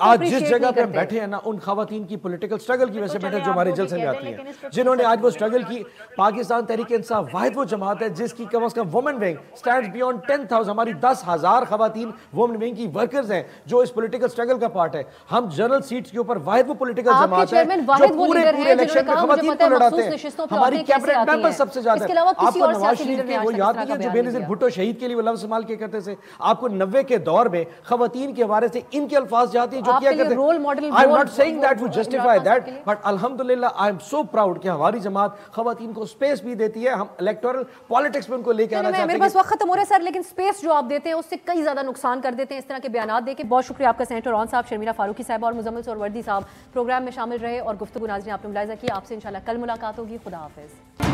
S3: آج جس جگہ پہ بیٹھے ہیں نا، ان خواتین کی پولیٹیکل سٹرگل کی وجہ سے بیٹھے جو ہمارے جلسے میں آتی ہیں، جنہوں نے آج وہ سٹرگل کی۔ پاکستان تحریک انصاف واحد وہ جماعت ہے جس کی کم از کم وومن ونگ سٹینڈز بیونڈ 10,000، ہماری 10,000 خواتین وومن ونگ کی ورکرز ہیں جو اس پولیٹیکل سٹرگل کا پارٹ ہے۔ ہم جنرل سیٹس کے اوپر واحد وہ پولیٹیکل جماعت ہے جو پورے الیکشن میں خواتین کو لڑاتے ہیں، ہماری کیبنٹ ممبر سب سے زیادہ ہیں۔ آپ کو نواز شریف کے وہ یاد نہیں ہے جو بے نظیر بھٹو شہید کے لیے وہ لفظ استعمال کیا کرتے تھے؟ آپ کو 90 کے دور میں خواتین کے بارے سے ان کے الفاظ جاتے ہیں جو کیا کرتے ہیں۔ I am not saying that we justify that, but alhamdulillah I am so proud کہ ہماری جماعت خواتین کو سپیس بھی دیتی ہے۔ ہم الیکٹورل پالیٹکس میں ان کو لے کے آنا چاہتے ہیں۔
S2: میرے پاس وقت ختم ہو رہا ہے سر، لیکن سپیس جو آپ دیتے ہیں اس سے کئی زیادہ نقصان کر دیتے ہیں اس طرح کے بیانات دے کے۔ بہت شکریہ آپ کا سینیٹر رون صاحب، شرمیلا فاروقی صاحبہ اور مزمل سہروردی صاحب پروگرام میں شامل رہے اور گفتگو ناظرین آپ نے ملاحظہ کی۔ آپ سے انشاءاللہ کل ملاقات ہوگی۔ خدا حافظ۔